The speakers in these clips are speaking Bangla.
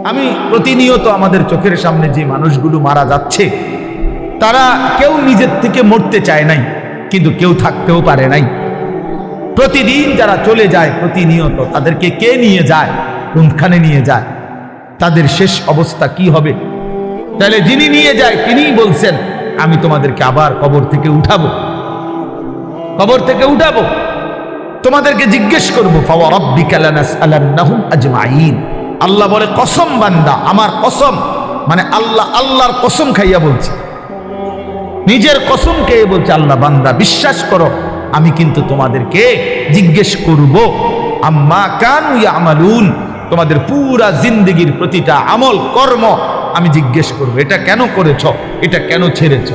আমি প্রতিনিয়ত আমাদের চোখের সামনে যে মানুষগুলো মারা যাচ্ছে, তারা কেউ নিজের থেকে মরতে চায় নাই, কিন্তু কেউ থাকতেও পারে নাই। প্রতিদিন যারা চলে যায় প্রতিনিয়ত, তাদেরকে কে নিয়ে যায়, কোনখানে নিয়ে যায়, তাদের শেষ অবস্থা কি হবে? তাহলে যিনি নিয়ে যায় তিনিই বলছেন, আমি তোমাদেরকে আবার কবর থেকে উঠাবো, কবর থেকে উঠাবো, তোমাদেরকে জিজ্ঞেস করবো। ফাওয়ারাব্বিকা লানাসআলান্নাহুম আজমাইন। আল্লাহ বলে, কসম বান্দা, আমার কসম, মানে আল্লাহ আল্লাহর কসম খাইয়া বলছে, নিজের কসম খেয়ে বলছে, আল্লাহ বান্দা বিশ্বাস করো, আমি কিন্তু তোমাদেরকে জিজ্ঞেস করব আম্মা কানু ইয়ামালুন, তোমাদের পুরা জিন্দেগির প্রতিটা আমল কর্ম আমি জিজ্ঞেস করব। এটা কেন করেছ, এটা কেন ছেড়েছ,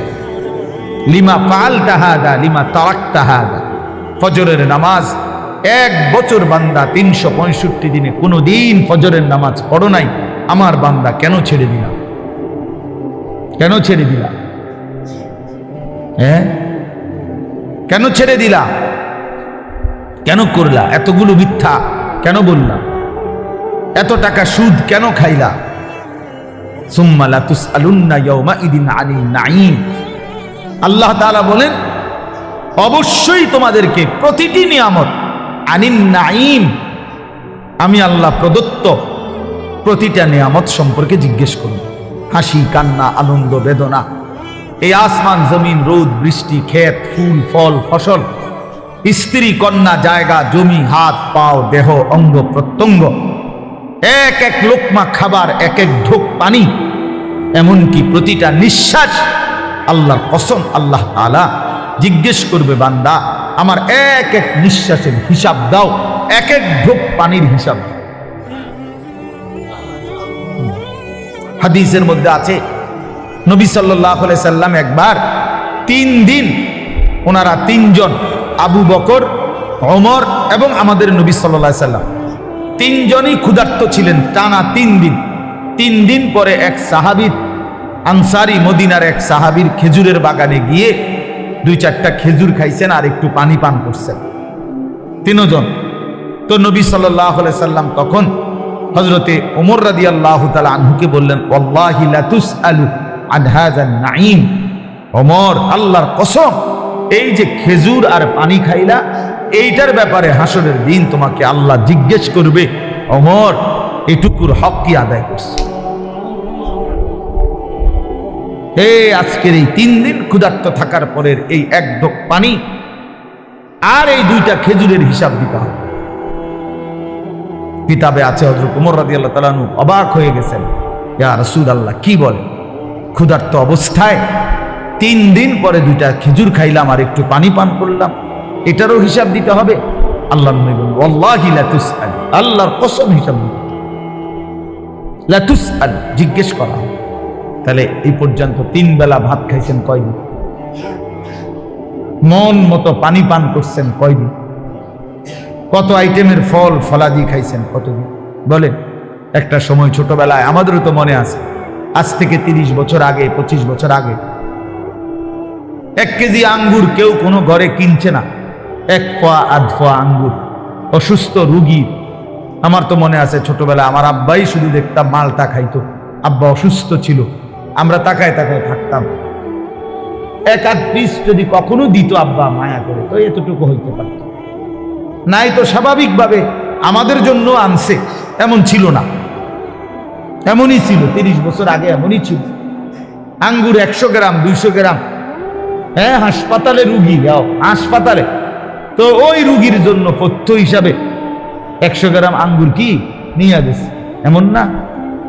লিমা ফাআলতা হাদা লিমা তারাকতা হাদা। ফজরের নামাজ 1 বছর বান্দা 365 দিনে কোনোদিন ফজরের নামাজ পড়ো নাই, আমার বান্দা কেন ছেড়ে দিলা, কেন ছেড়ে দিলা? হ্যাঁ, কেন ছেড়ে দিলা, কেন করলা? এতগুলো মিথ্যা কেন বললা? এত টাকা সুদ কেন খাইলা? সুম্মা লাতুসআলুন্না ইয়াওমাইদিন আনিন নাঈম। আল্লাহ তাআলা বলেন, অবশ্যই তোমাদেরকে প্রতিটি নিয়ামত, আনিন নাঈম, আমি আল্লাহ প্রদত্ত প্রতিটা নিয়ামত সম্পর্কে জিজ্ঞেস করব। হাসি, কান্না, আনন্দ, বেদনা, এই আসমান জমিন, রোদ বৃষ্টি, ক্ষেত ফুল ফল ফসল, স্ত্রী কন্যা, জায়গা জমি, হাত পাও, দেহ অঙ্গ প্রত্যঙ্গ, এক এক লোকমা খাবার, এক এক ঢোক পানি, এমনকি প্রতিটা নিঃশ্বাস, আল্লাহর কসম আল্লাহ তাআলা জিজ্ঞেস করবে, বান্দা আমার এক এক নিঃশ্বাসের হিসাব দাও, এক এক ঢোক পানির হিসাব দাও। হাদিসের মধ্যে আছে, নবী সাল্লাল্লাহু আলাইহি সাল্লাম একবার 3 দিন, ওনারা 3 জন, আবু বকর, ওমর এবং আমাদের নবী সাল্লাল্লাহু আলাইহি সাল্লাম, 3 জনই ক্ষুধার্ত ছিলেন টানা 3 দিন। 3 দিন পরে এক সাহাবী আনসারী, মদিনার এক সাহাবীর খেজুরের বাগানে গিয়ে 2-4টা খেজুর খাইছেন আর একটু পানি পান করছেন, 3 জন। তো নবী সাল্লাল্লাহু আলাইহি সাল্লাম তখন হযরতে ওমর রাদিয়াল্লাহু তাআলা আনহুকে বললেন, ওয়াল্লাহি লা তুসআলু আন হাযান নাঈম। ওমর, আল্লাহর কসম, এই যে খেজুর আর পানি খাইলা, এইটার ব্যাপারে হাসরের দিন তোমাকে আল্লাহ জিজ্ঞেস করবে, ওমর এটুকুর হক কি আদায় করছে? আজকের এই 3 দিন ক্ষুধার্ত থাকার পরের এই 1 ঢোক পানি আর এই 2টা খেজুরের হিসাব দিতে হবে। কিতাবে আছে, হযরত ওমর রাদিয়াল্লাহু তাআলা আনহু অবাক হয়ে গেছেন, ইয়া রাসূলুল্লাহ, কি বলে? ক্ষুধার্ত অবস্থায় 3 দিন পরে 2টা খেজুর খাইলাম আর একটু পানি পান করলাম, এটারও হিসাব দিতে হবে? আল্লাহর নবী বলেন, ওয়াল্লাহি লা তুসআল, আল্লাহর কসম হিসাব দিতে হবে, লা তুসআল, জিজ্ঞেস করা হবে। তাহলে এই পর্যন্ত 3 বেলা ভাত খাইছেন কয়দিন? মন মতো পানি পান করছেন কয়দিন? কত আইটেমের ফল ফলাদি খাইছেন কতদিন? বলেন। একটা সময় ছোটবেলায়, আমাদেরও তো মনে আছে, আজ থেকে 30 বছর আগে, 25 বছর আগে, 1 কেজি আঙ্গুর কেউ কোনো ঘরে কিনছে না, 1 পোয়া 1.5 পোয়া আঙ্গুর, অসুস্থ রুগী। আমার তো মনে আছে ছোটবেলায় আমার আব্বাই শুধু দেখতাম মালটা খাইতো, আব্বা অসুস্থ ছিল, আমরা তাকায় তাকায় থাকতাম, 1-8 পিস যদি কখনো দিত আব্বা মায়া করে, তো এতটুকু হইতে পারত, নাই তো স্বাভাবিকভাবে আমাদের জন্য আনছে, এমন ছিল না, এমনই ছিল 30 বছর আগে, এমনই ছিল। আঙ্গুর 100 গ্রাম 200 গ্রাম, হ্যাঁ, হাসপাতালে রুগী যাও, হাসপাতালে তো ওই রুগীর জন্য পথ্য হিসাবে 100 গ্রাম আঙ্গুর কি নিয়ে গেছে, এমন না?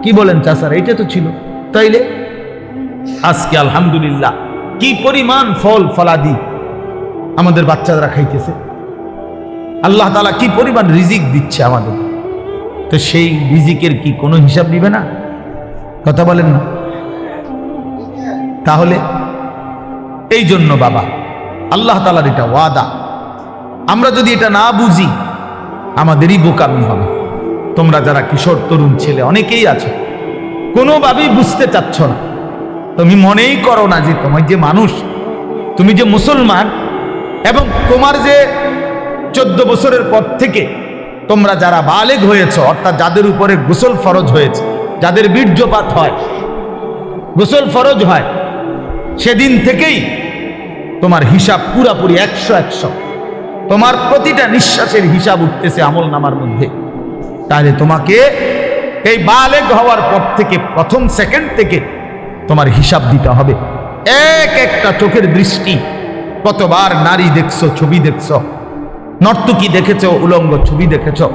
কি বলেন চাচারা, এটা তো ছিল। তাইলে আজকে আলহামদুলিল্লাহ কি পরিমাণ ফল ফলাদি আমাদের বাচ্চারা খাইতেছে, আল্লাহ তাআলা কি পরিমাণ রিজিক দিচ্ছে আমাদের, তো সেই রিজিকের কি কোনো হিসাব নিবে না? কথা বলেন না? তাহলে এই জন্য বাবা, আল্লাহ তাআলার এটা ওয়াদা, আমরা যদি এটা না বুঝি আমাদেরই বোকামি হবে। তোমরা যারা কিশোর তরুণ ছেলে অনেকেই আছো, কোনোভাবেই বুঝতে চাচ্ছ না, তুমি মনেই করো না যে তোমার যে মানুষ, তুমি যে মুসলমান, এবং তোমার যে 14 বছরের পর থেকে তোমরা যারা বালেগ হয়েছ, অর্থাৎ যাদের উপরে গোসল ফরজ হয়েছে, যাদের বীর্যপাত হয়, গোসল ফরজ হয়, সেদিন থেকেই তোমার হিসাব পুরাপুরি 100 তোমার প্রতিটা নিঃশ্বাসের হিসাব উঠতেছে আমল নামার মধ্যে। তাহলে তোমাকে এই বালেগ হওয়ার পর থেকে প্রথম সেকেন্ড থেকে তোমার হিসাব দিতে হবে। এক একটা চোখের দৃষ্টি, কতবার নারী দেখছো, ছবি দেখছো, নর্তকী দেখেছো, উলঙ্গ ছবি দেখেছো,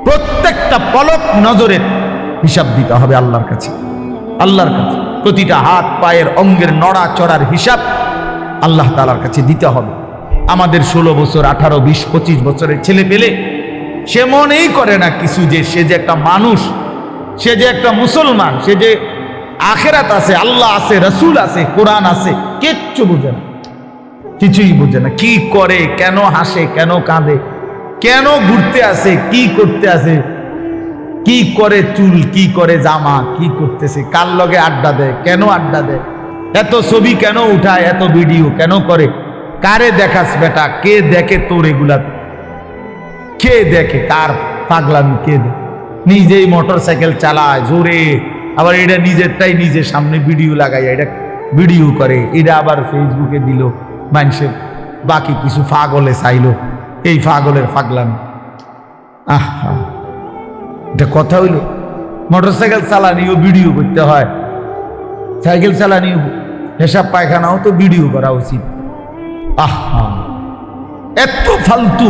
প্রত্যেকটা পলক নজরের হিসাব দিতে হবে আল্লাহর কাছে। আল্লাহর কাছে প্রতিটা হাত পায়ের অঙ্গের নড়া চড়ার হিসাব আল্লাহ তাআলার কাছে দিতে হবে। আমাদের 16 বছর, 18, 20, 25 বছরের ছেলে পেলে সে মনেই করে না কিছু, যে সে যে একটা মানুষ, সে যে একটা মুসলমান, সে যে আখেরাত আছে, আল্লাহ আছে, রসুল আছে, কোরআন আছে, কিচ্ছু বুঝে না, কিছুই বুঝে না। কি করে, কেন হাসে, কেন কাঁদে, কেন ঘুরতে আসে, কি করতে আসে, কি করে চুল, কি করে জামা, কি করতেছে, কার লগে আড্ডা দেয়, কেন আড্ডা দেয়, এত ছবি কেন উঠায়, এত ভিডিও কেন করে, কারে দেখাস বেটা, কে দেখে তোর এগুলা, কে দেখে, কার পাগলামি কে দেখে, নিজেই মোটরসাইকেল চালায় জোরে, আবার এটা নিজেরটাই নিজের সামনে ভিডিও লাগাই, এটা ভিডিও করে, এটা আবার ফেসবুকে দিল, মানুষের বাকি কিছু পাগলে চাইলো, এই পাগলের পাগলামি। আহা, এটা কথা হইল? মোটরসাইকেল চালানিও ভিডিও করতে হয়, সাইকেল চালানিও, পেশাব পায়খানাও তো ভিডিও করা উচিত। আহা, এত ফালতু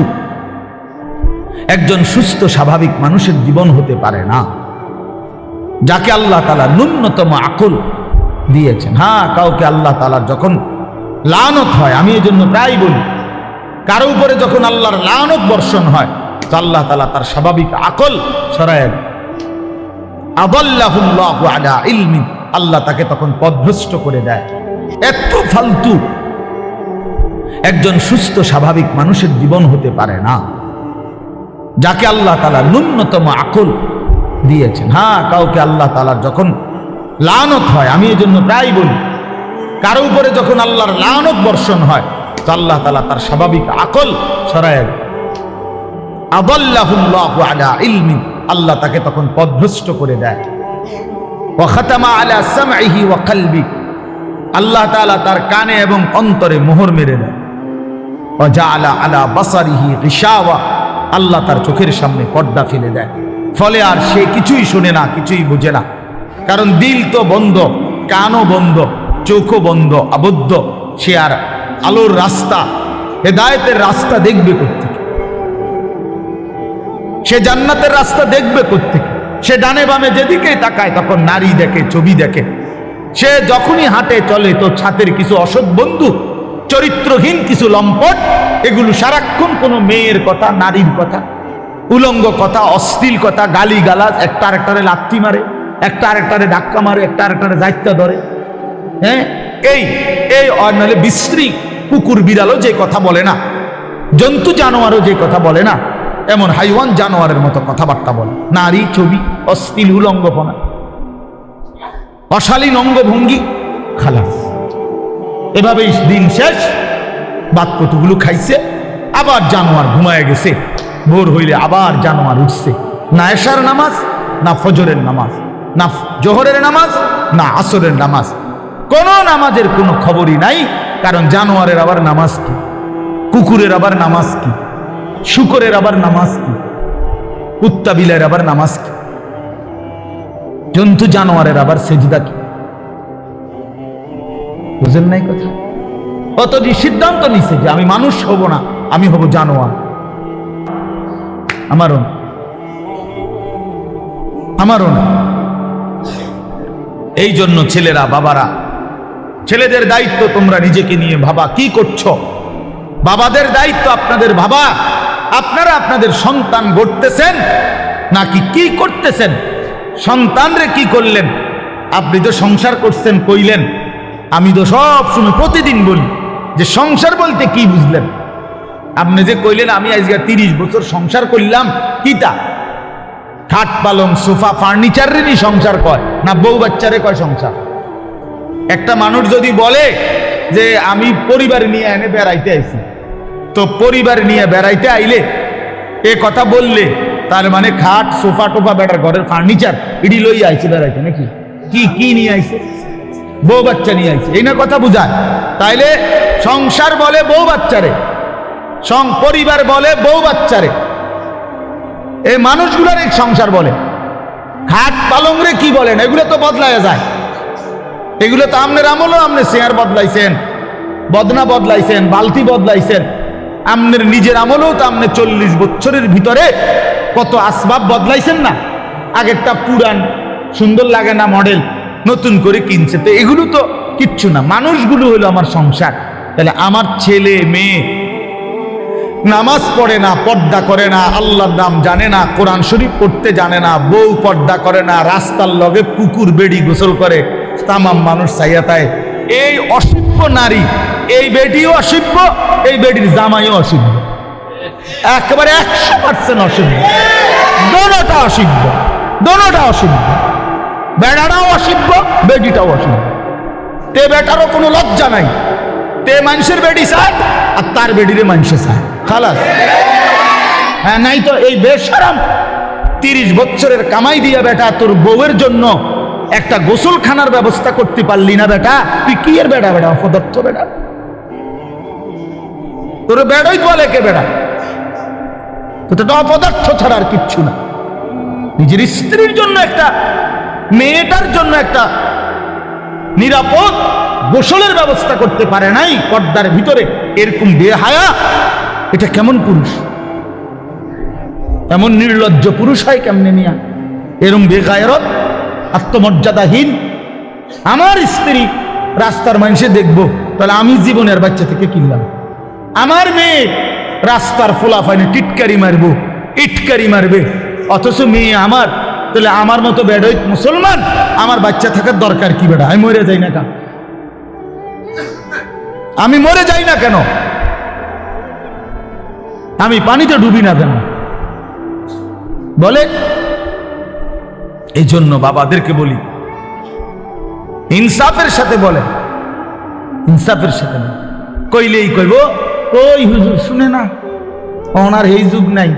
একজন সুস্থ স্বাভাবিক মানুষের জীবন হতে পারে না, যাকে আল্লাহ তাআলা ন্যূনতম আকল দিয়েছেন। হ্যাঁ, কাউকে আল্লাহ তাআলার যখন লানত হয়, আমি এই জন্য প্রায় বলি, কারো উপরে যখন আল্লাহর লানত বর্ষণ হয়, তো আল্লাহ তাআলা তার স্বাভাবিক আকল সরায় দেন। আদাল্লাহুল্লাহু আলা ইলমিন, আল্লাহ তাকে তখন পথভ্রষ্ট করে দেয়। এত ফালতু একজন সুস্থ স্বাভাবিক মানুষের জীবন হতে পারে না, যাকে আল্লাহ তাআলা ন্যূনতম আকল দিয়েছেন। হ্যাঁ, কাউকে আল্লাহ তাআলার যখন লানত হয়, আমি এই জন্য প্রায় বলি, কারো উপরে যখন আল্লাহর লানত বর্ষণ হয়, তো আল্লাহ তাআলা তার স্বাভাবিক আকল সরায় দেন। আদাল্লাহুল্লাহু আলা ইলমিন, আল্লাহ তাকে তখন পথভ্রষ্ট করে দেয়। ওয়া খাতামা আলা সামঈহি ওয়া কলবি, আল্লাহ তাআলা তার কানে এবং অন্তরে মোহর মেরে দেয়। ওয়া জাআলা আলা বাসারিহি গিশাওয়া, আল্লাহ তার চোখের সামনে পর্দা ফেলে দেয়। ফলে আর সে কিছুই শোনে না, কিছুই বোঝে না, কারণ দিল তো বন্ধ, কানও বন্ধ, চোখও বন্ধ, আবদ্ধ। সে আর আলোর রাস্তা, হেদায়েতের রাস্তা দেখবে কোত্থেকে? সে জান্নাতের রাস্তা দেখবে কোত্থেকে? সে ডানে বামে যেদিকেই তাকায় তখন নারী দেখে, ছবি দেখে। সে যখনই হাঁটে চলে, তো ছাতের কিছু অসৎ বন্ধু, চরিত্রহীন কিছু লম্পট, এগুলো সারাক্ষণ কোনো মেয়ের কথা, নারীর কথা, উলঙ্গ কথা, অশ্লীল কথা, গালি গালাজ, একটা আরেকটারে লাথি মারে, একটা আরেকটারে ধাক্কা মারে, একটা আরেকটারে দায়িত্ব ধরে। হ্যাঁ, এই এই নাহলে বিশ্রী কুকুর বিড়ালও যে কথা বলে না, জন্তু জানোয়ারও যে কথা বলে না, এমন হাইওয়ান জানোয়ারের মতো কথাবার্তা বলে। নারী, ছবি, অশ্লীল উলঙ্গপনা, অশালীন অঙ্গভঙ্গি, খালাস। এভাবেই দিন শেষ। বাদকতগুলো খাইছে, আবার জানোয়ার ঘুমায় গেছে। ভোর হইলে আবার জানোয়ার উঠছে। না এশার নামাজ, না ফজরের নামাজ, না জোহরের নামাজ, না আসরের নামাজ, কোন নামাজের কোনো খবরই নাই। কারণ জানোয়ারের আবার নামাজ কি, কুকুরের আবার নামাজ কি, শুকরের আবার নামাজ কি, কুত্তা বিলের আবার নামাজ কি, জন্তু জানোয়ারের আবার সেজদা কি? বুঝেন নাই কথা? অতটি সিদ্ধান্ত নিছে যে আমি মানুষ হব না, আমি হব জানোয়ার। আমারও না। এই জন্য ছেলেরা, বাবারা, ছেলেদের দায়িত্ব তোমরা নিজেকে নিয়ে ভাবা, কি করছো? বাবাদের দায়িত্ব আপনাদের ভাবা, আপনারা আপনাদের সন্তান গড়তেছেন নাকি কি করতেছেন? সন্তানরে কি করলেন? আপনি তো সংসার করছেন কইলেন, আমি তো সব সময় প্রতিদিন বলি যে সংসার বলতে কি বুঝলেন? আপনি যে কইলেন আমি আজকে 30 বছর সংসার করলাম, কিটা? খাট পালং সোফা ফার্নিচারেরই সংসার কয় না বউ বাচ্চারে কয় সংসার? একটা মানুষ যদি বলে যে আমি পরিবার নিয়ে এনে বেড়াইতে আইছি, তো পরিবার নিয়ে বেড়াইতে আইলে এ কথা বললে তার মানে খাট সোফা টোফা বেটার ঘরের ফার্নিচার ইডি লই আইছে বেড়াইতে নাকি? কি কি নিয়ে আইছে? বউ বাচ্চা নিয়ে আইছে, এই না কথা বুঝায়। তাইলে সংসার বলে বউ বাচ্চারে, পরিবার বলে বউ বাচ্চারে, এই মানুষগুলোর এক সংসার বলে। খাট পালংরে কি বলেন? এগুলো তো বদলায় যায়। এগুলো তো আমনের আমলও আপনি চেয়ার বদলাইছেন, বদনা বদলাইছেন, বালতি বদলাইছেন। আমনের নিজের আমলেও তো আপনি 40 বছরের ভিতরে কত আসবাব বদলাইছেন না? আগেরটা পুরান, সুন্দর লাগে না, মডেল নতুন করে কিনছে। তো এগুলো তো কিচ্ছু না, মানুষগুলো হলো আমার সংসার। তাহলে আমার ছেলে মেয়ে নামাজ পড়ে না, পর্দা করে না, আল্লাহর নাম জানে না, কোরআন শরীফ পড়তে জানে না, বউ পর্দা করে না, রাস্তার লগে পুকুর বেড়ি গোসল করে, তামাম মানুষ চাইয়াতায়। এই অসভ্য নারী, এই বেটিও অসভ্য, এই বেটির জামাইও অসভ্য, একেবারে 100% অসভ্য। দোনোটা অসভ্য, দোনোটা অসভ্য। বেড়াটাও অসভ্য, বেটিটাও অসভ্য। তে বেটারও কোনো লজ্জা নাই, তে মানুষের বেটি চায় আর তার বেটিরে মানুষে চায়, খালাস। হ্যাঁ, নাই তো এই বেশরম 30 বছরের কামাই দিয়া বেটা তোর বউয়ের জন্য একটা গোসলখানার ব্যবস্থা করতে পারলি না বেটা, তুই কি এর বেটা? বেটা অপদার্থ বেটা, তোর বেড়াই বলে কে বেটা? তো অপদার্থ ছাড়া আর কিচ্ছু না। নিজের স্ত্রীর জন্য একটা, মেয়েটার জন্য একটা নিরাপদ গোসলের ব্যবস্থা করতে পারে নাই পর্দার ভিতরে, এরকম বেহায়া, এটা কেমন পুরুষ? এমন নির্লজ্জ পুরুষ হয় কেমনে নিয়া? এরকম বেগায়রত, আত্মমর্যাদাহীন। আমার স্ত্রী রাস্তার মানুষে দেখবো, তাহলে আমি জীবনের বাচ্চা থেকে কিনলাম। আমার মেয়ে রাস্তার ফোলাফাইনে টিটকারি মারবো, ইটকারি মারবে, অথচ মেয়ে আমার, তাহলে আমার মতো বেড়াই মুসলমান আমার বাচ্চা থাকার দরকার কি? বেড়া আমি মরে যাই না কেন? আমি মরে যাই না কেন? আমি পানিতে ডুবি না কেন? বলে। এই জন্য বাবাদেরকে বলি, ইনসাফের সাথে বলে, ইনসাফের সাথে না কইলেই কইব ওই হুজুর শুনে না, ওনার এই যুগ নাই।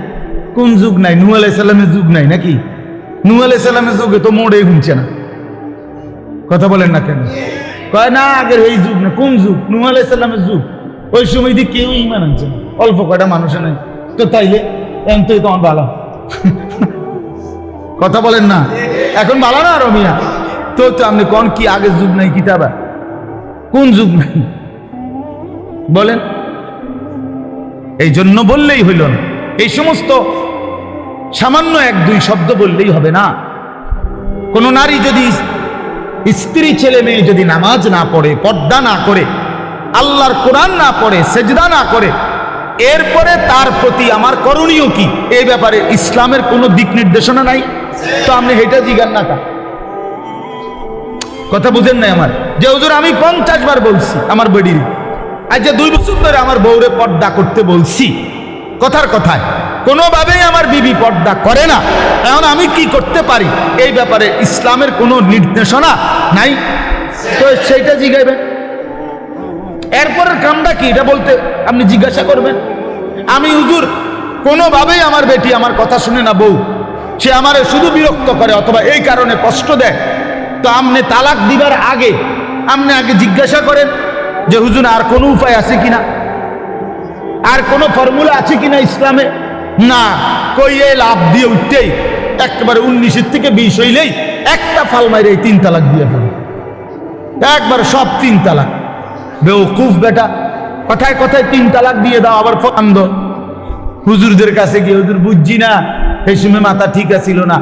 কোন যুগ নাই? নূহ আলাইহিস সালামের যুগ নাই নাকি? নূহ আলাইহিস সালামের যুগে তো মোড়ে ঘুমছে না। কথা বলেন না কেন? কয় না আগের এই যুগ না। কোন যুগ? নূহ আলাইহিস সালামের যুগ। ওই সময় দিয়ে কেউ ইমান আনছে না, অল্প কয়টা মানুষের নাই। তো তাইলে এমনই তখন ভালো। কথা বলেন না, এখন ভালো না আরো মিয়া? তো আপনি কোন কি আগের যুগ নাই? কিতাবা কোন যুগ নাই বলেন? এই জন্য বললেই হইল না, এই সমস্ত সামান্য 1-2 শব্দ বললেই হবে না। কোন নারী যদি, স্ত্রী ছেলে মেয়ে যদি নামাজ না পড়ে, পর্দা না করে, আল্লাহর কোরআন না পড়ে, সেজদা না করে, এরপরে তার প্রতি আমার করণীয় কি, এই ব্যাপারে ইসলামের কোনো দিক নির্দেশনা নাই। তো আপনি হেটা জিগান না কা? কথা বুঝেন নাই আমার? যে হুজুর আমি 50 বার বলছি আমার বেডির, আজ যে 2 বছর ধরে আমার বউরে পর্দা করতে বলছি, কথার কথায় কোনোভাবেই আমার বিবি পর্দা করে না, এখন আমি কি করতে পারি? এই ব্যাপারে ইসলামের কোনো নির্দেশনা নাই। তো সেইটা জিগাইবেন। এরপরের কামটা কি এটা বলতে আপনি জিজ্ঞাসা করবেন। আমি হুজুর কোনোভাবেই আমার বেটি আমার কথা শুনে না, বউ সে আমারে শুধু বিরক্ত করে অথবা এই কারণে কষ্ট দেয়। তো আপনি তালাক দিবার আগে আপনি আগে জিজ্ঞাসা করেন যে হুজুর আর কোনো উপায় আছে কিনা, আর কোনো ফর্মুলা আছে কিনা ইসলামে? না, কই এই লাভ দিয়ে উঠতেই একেবারে 19 থেকে 20 হইলেই একটা ফাল মাইরে 3 তালাক দিয়ে ফেলে, একবার সব 3 তালাক। বেওকুফ বেটা, কথায় কথায় 3 তালাক দিয়ে দাও, আবার ফন্দ হুজুরদের কাছে গিয়ে হুজুর বুঝছি না, এই সময় মাথা ঠিক আছিল না,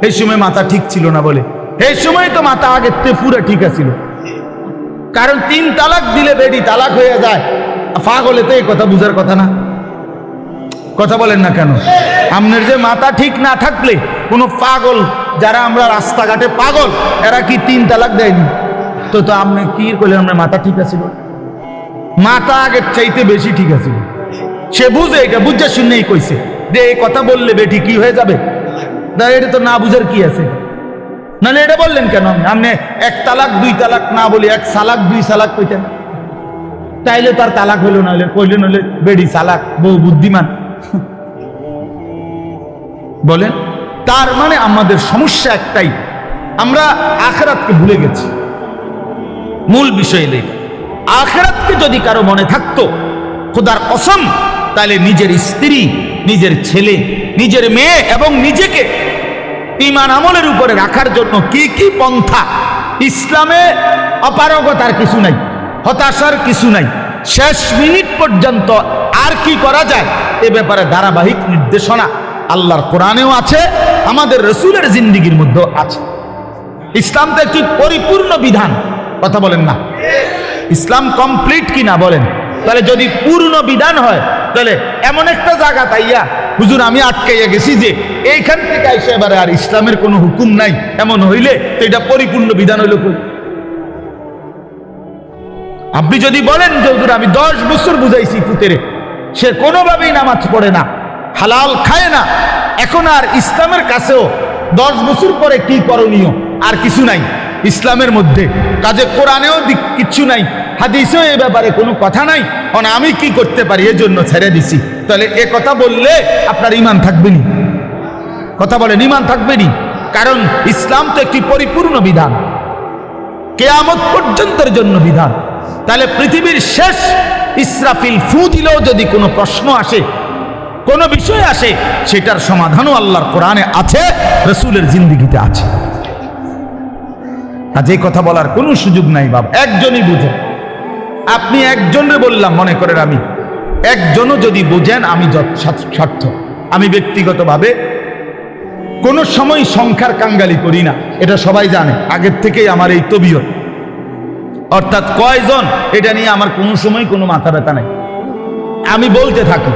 এই সময় মাথা ঠিক ছিল না বলে। এই সময় তো মাথা আগের থেকে পুরো ঠিক আছিল, কারণ 3 তালাক দিলে বেডি তালাক হয়ে যায়। পাগলে তো এই কথা বুঝার কথা না। কথা বলেন না কেন? আপনার যে মাথা ঠিক না থাকলে কোনো পাগল, যারা আমরা রাস্তাঘাটে পাগল, এরা কি 3 তালাক দেয়নি? তো তো আপনি কি করলেন? আপনার মাথা ঠিক আছিল, মাথা আগের চাইতে বেশি ঠিক আছিল। সে বুঝে, এটা বুঝে শুনেই কইছে যে এই কথা বললে বেটি কি হয়ে যাবে। এটা তো না বুঝার কি আছে? নাহলে এটা বললেন কেন? আপনি 1 তালাক 2 তালাক না বলি 1 সালাক 2 সালাক কইতেন, তাইলে তার তালাক হইল, নাহলে কইলেন হলে বেডি চালাক, বউ বুদ্ধিমান। বলেন? তার মানে আমাদের সমস্যা একটাই, আমরা আখিরাতকে ভুলে গেছি। মূল বিষয় নেই। আখিরাতকে যদি কারো মনে থাকতো, খোদার কসম, তাহলে নিজের স্ত্রী, নিজের ছেলে, নিজের মেয়ে এবং নিজেকে ঈমান আমলের উপরে রাখার জন্য কি কি পন্থা, ইসলামে অপারগতার কিছু নাই, হতাশার কিছু নাই, শেষ মিনিট পর্যন্ত আর কি করা যায় এ ব্যাপারে ধারাবাহিক নির্দেশনা আল্লাহর কোরআনেও আছে, আমাদের রসুলের জিন্দেগির মধ্যেও আছে। ইসলাম তো একটি পরিপূর্ণ বিধান, কথা বলেন না? ইসলাম কমপ্লিট কিনা বলেন? তাহলে যদি পূর্ণ বিধান হয়, তাহলে এমন একটা জায়গা তাইয়া হুজুর আমি আটকাইয়া গেছি যে এইখান থেকে এসে এবারে আর ইসলামের কোনো হুকুম নাই, এমন হইলে তো এটা পরিপূর্ণ বিধান হইল। আপনি যদি বলেন যে হুজুর আমি 10 বছর বুঝাইছি পুতেরে, সে কোনোভাবেই নামাজ পড়ে না, হালাল খায় না, এখন আর ইসলামের কাছেও 10 বছর পরে কি করণীয় আর কিছু নাই ইসলামের মধ্যে, কাজে কোরআনেও কিচ্ছু নাই, হাদিসেও এ ব্যাপারে কোনো কথা নাই, কারণ আমি কি করতে পারি এজন্য ছেড়ে দিছি, তাহলে এ কথা বললে আপনার ঈমান থাকবেনি? কথা বলেন, ঈমান থাকবেনি? কারণ ইসলাম তো একটি পরিপূর্ণ বিধান, কিয়ামত পর্যন্তের জন্য বিধান। তাহলে পৃথিবীর শেষ ইসরাফিল ফু দিলেও যদি কোনো প্রশ্ন আসে, কোনো বিষয় আসে, সেটার সমাধানও আল্লাহর কোরআনে আছে, রসুলের জিন্দেগিতে আছে। কাজে কথা বলার কোনো সুযোগ নাই বাবা, একজনই বুঝেন। আপনি একজনরে বললাম, মনে করেন আমি একজনও যদি বুঝেন আমি স্বার্থ। আমি ব্যক্তিগতভাবে কোনো সময় সংখ্যার কাঙ্গালি করি না, এটা সবাই জানে, আগের থেকেই আমার এই তবিয়ত। অর্থাৎ কয়জন এটা নিয়ে আমার কোনো সময় কোনো মাথা ব্যথা নাই, আমি বলতে থাকি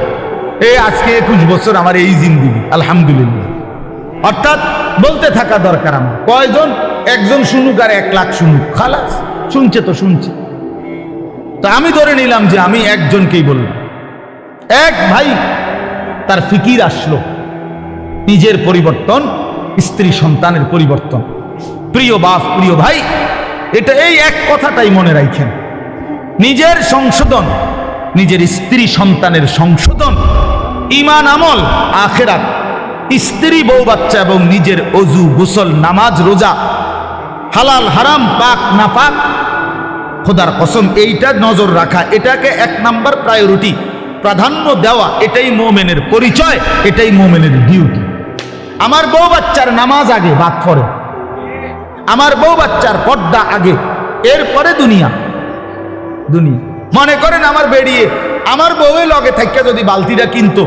এই আজকে 21 বছর আমার এই জিন্দেগি, আলহামদুলিল্লাহ। অর্থাৎ বলতে থাকা দরকার আমার। কয়জন? একজন শুনুক আর 1 লাখ শুনুক, খালাস, শুনছে তো শুনছে। তো আমি ধরে নিলাম যে আমি একজনকেই বললাম। এক ভাই তার ফিকির আসলো নিজের পরিবর্তন, স্ত্রী সন্তানের পরিবর্তন। প্রিয় বাপ, প্রিয় ভাই, এটা এই এক কথাটাই মনে রাখেন, নিজের সংশোধন, নিজের স্ত্রী সন্তানের সংশোধন, ঈমান আমল, আখিরাত, স্ত্রী বউ বাচ্চা এবং নিজের ওযু গোসল নামাজ রোজা, হালাল হারাম পাক না পাক, খোদার কসম এইটা নজর রাখা, এটাকে 1 নাম্বার প্রায়োরিটি, প্রাধান্য দেওয়া, এটাই মুমিনের পরিচয়, এটাই মুমিনের ডিউটি। আমার বউ বাচ্চার নামাজ আগে, বাদ পরে। আমার বউ বাচ্চার পর্দা আগে, এরপরে দুনিয়া। মনে করেন আমার বেরিয়ে আমার বউয়ের লগে থাকা যদি বালতিটা কিনতো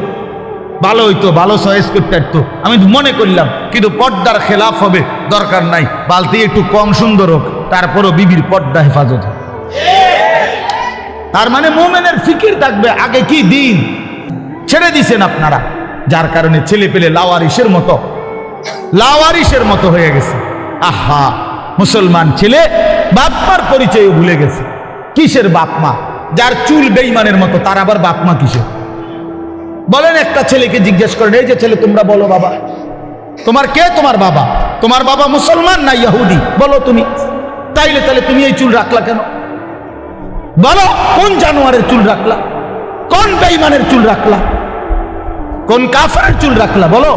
ভালো হইতো, ভালো চয়েস করতে পারতো, আমি মনে করলাম, কিন্তু পর্দার খেলাফ হবে, দরকার নাই, বালতি একটু কম সুন্দর হোক, তারপরও বিবির পর্দা হেফাজত। তার মানে মুমিনের ফিকির থাকবে আগে কি দিন, ছেড়ে দিছেন আপনারা, যার কারণে ছেলে পেলে লাওয়ারিসের মতো হয়ে গেছে। আহা, মুসলমান ছেলে বাপমার পরিচয় ভুলে গেছে। কিসের বাপ মা? যার চুল বেঈমানের মতো, তার আবার বাপ মা কিসের? বলেন, একটা ছেলেকে জিজ্ঞেস করেন, এই যে ছেলে তোমরা বলো বাবা, তোমার কে তোমার বাবা? তোমার বাবা মুসলমান না ইহুদি? বলো তুমি। তাইলে তুমি এই চুল রাখলা কেন? বলো, কোন জানোয়ারের চুল রাখলা? কোন বেঈমানের চুল রাখলা? কোন কাফেরের চুল রাখলা? বলো,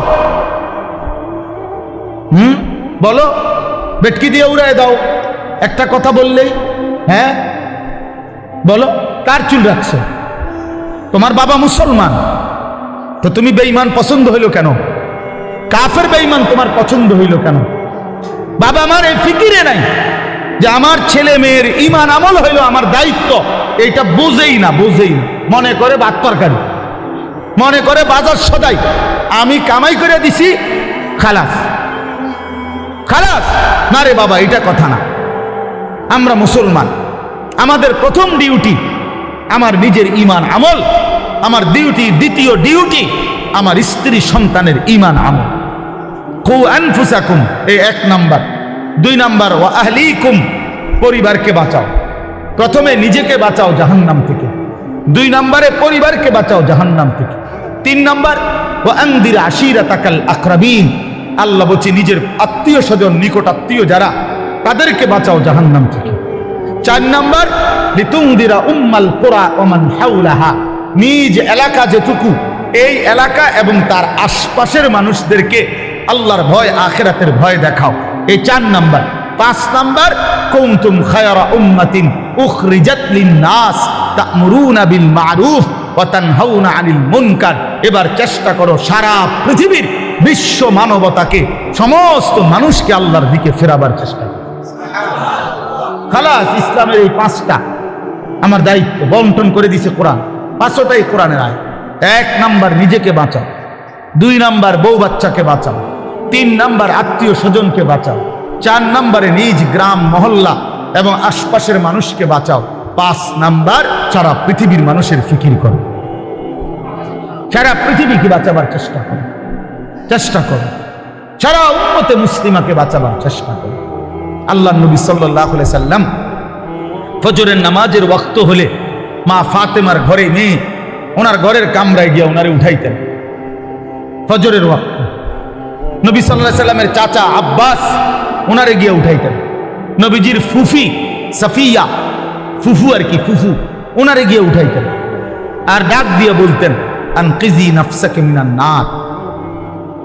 বলো, বেটকি দিয়ে উড়ায় দাও একটা কথা বললেই। হ্যাঁ বলো, কার চুল রাখছো? তোমার বাবা মুসলমান, তো তুমি বেঈমান পছন্দ হইল কেন? কাফের বেঈমান তোমার পছন্দ হইল কেন? বাবা আমার এই ফিকিরে নাই যে আমার ছেলে মেয়ের ঈমান আমল হইল আমার দায়িত্ব, এইটা বোঝেই না। মনে করে ভাত তরকারি, মনে করে বাজার সদাই, আমি কামাই করে দিছি, খালাস। না রে বাবা, এটা কথা না। আমরা মুসলমান, আমাদের প্রথম ডিউটি আমার নিজের ঈমান আমল, আমার ডিউটি, দ্বিতীয় ডিউটি আমার স্ত্রী সন্তানের ঈমান আমল। কু আনফুসাকুম, এই 1 নাম্বার। 2 নাম্বার, ওয়া আহলিকুম, পরিবারকে বাঁচাও। প্রথমে নিজেকে বাঁচাও জাহান্নাম থেকে, 2 নাম্বারে পরিবারকে বাঁচাও জাহান্নাম থেকে, 3 নাম্বার ওয়া আনদির আশিরাতাকাল আকরাবিন, আল্লাহ বলছে নিজের আত্মীয় স্বজন, নিকট আত্মীয় যারা, তাদেরকে বাঁচাও জাহান্নাম থেকে। 4 নাম্বার লিতুনদিরা উম্মাল কুরা ওয়া মান হাওলাহা, নিজ এলাকা যেটুকু এই এলাকা এবং তার আশপাশের মানুষদেরকে আল্লাহর ভয়, আখিরাতের ভয় দেখাও। এই 4 নাম্বার। 5 নাম্বার, কুনতুম খায়রা উম্মাতিন উখরিজাত লিন-নাস তা'মুরুনা বিল মা'রুফ ওয়া তানহাউনা আনিল মুনকার। এবার চেষ্টা করো সারা পৃথিবীর বিশ্ব মানবতাকে, সমস্ত মানুষকে আল্লাহর দিকে ফেরাবার চেষ্টা করো। খালাস, ইসলামের এই 5টা আমার দায়িত্ব বন্টন করে দিছে কোরআন। 5টাই কোরআনের আয়াত। 1 নাম্বার, নিজেকে বাঁচাও। 2 নাম্বার, বউ বাচ্চাকে বাঁচাও। 3 নাম্বার, আত্মীয় স্বজনকে বাঁচাও। 4 নাম্বারে নিজ গ্রাম মহল্লা এবং আশপাশের মানুষকে বাঁচাও। 5 নাম্বার, সারা পৃথিবীর মানুষের ফিকির করো, সারা পৃথিবীকে বাঁচাবার চেষ্টা করো, সারা উম্মতে মুসলিমাকে বাঁচাবার চেষ্টা করো। আল্লাহ নবী সাল্লাল্লাহু আলাইহি সাল্লাম ফজরের নামাজের ওয়াক্ত হলে মা ফাতেমার ঘরে মেয়ে ওনার ঘরের কামরায় গিয়ে ওনারে উঠাইতেন। ফজরের ওয়াক্ত নবী সাল্লাল্লাহু আলাইহি সাল্লামের চাচা আব্বাস ওনারে গিয়ে উঠাইতেন। নবীজির ফুফি সাফিয়া, ফুফু আর কি, ফুফু ওনারে গিয়ে উঠাইতেন আর ডাক দিয়ে বলতেন, আনকিজি নাফসাকে মিনান নার।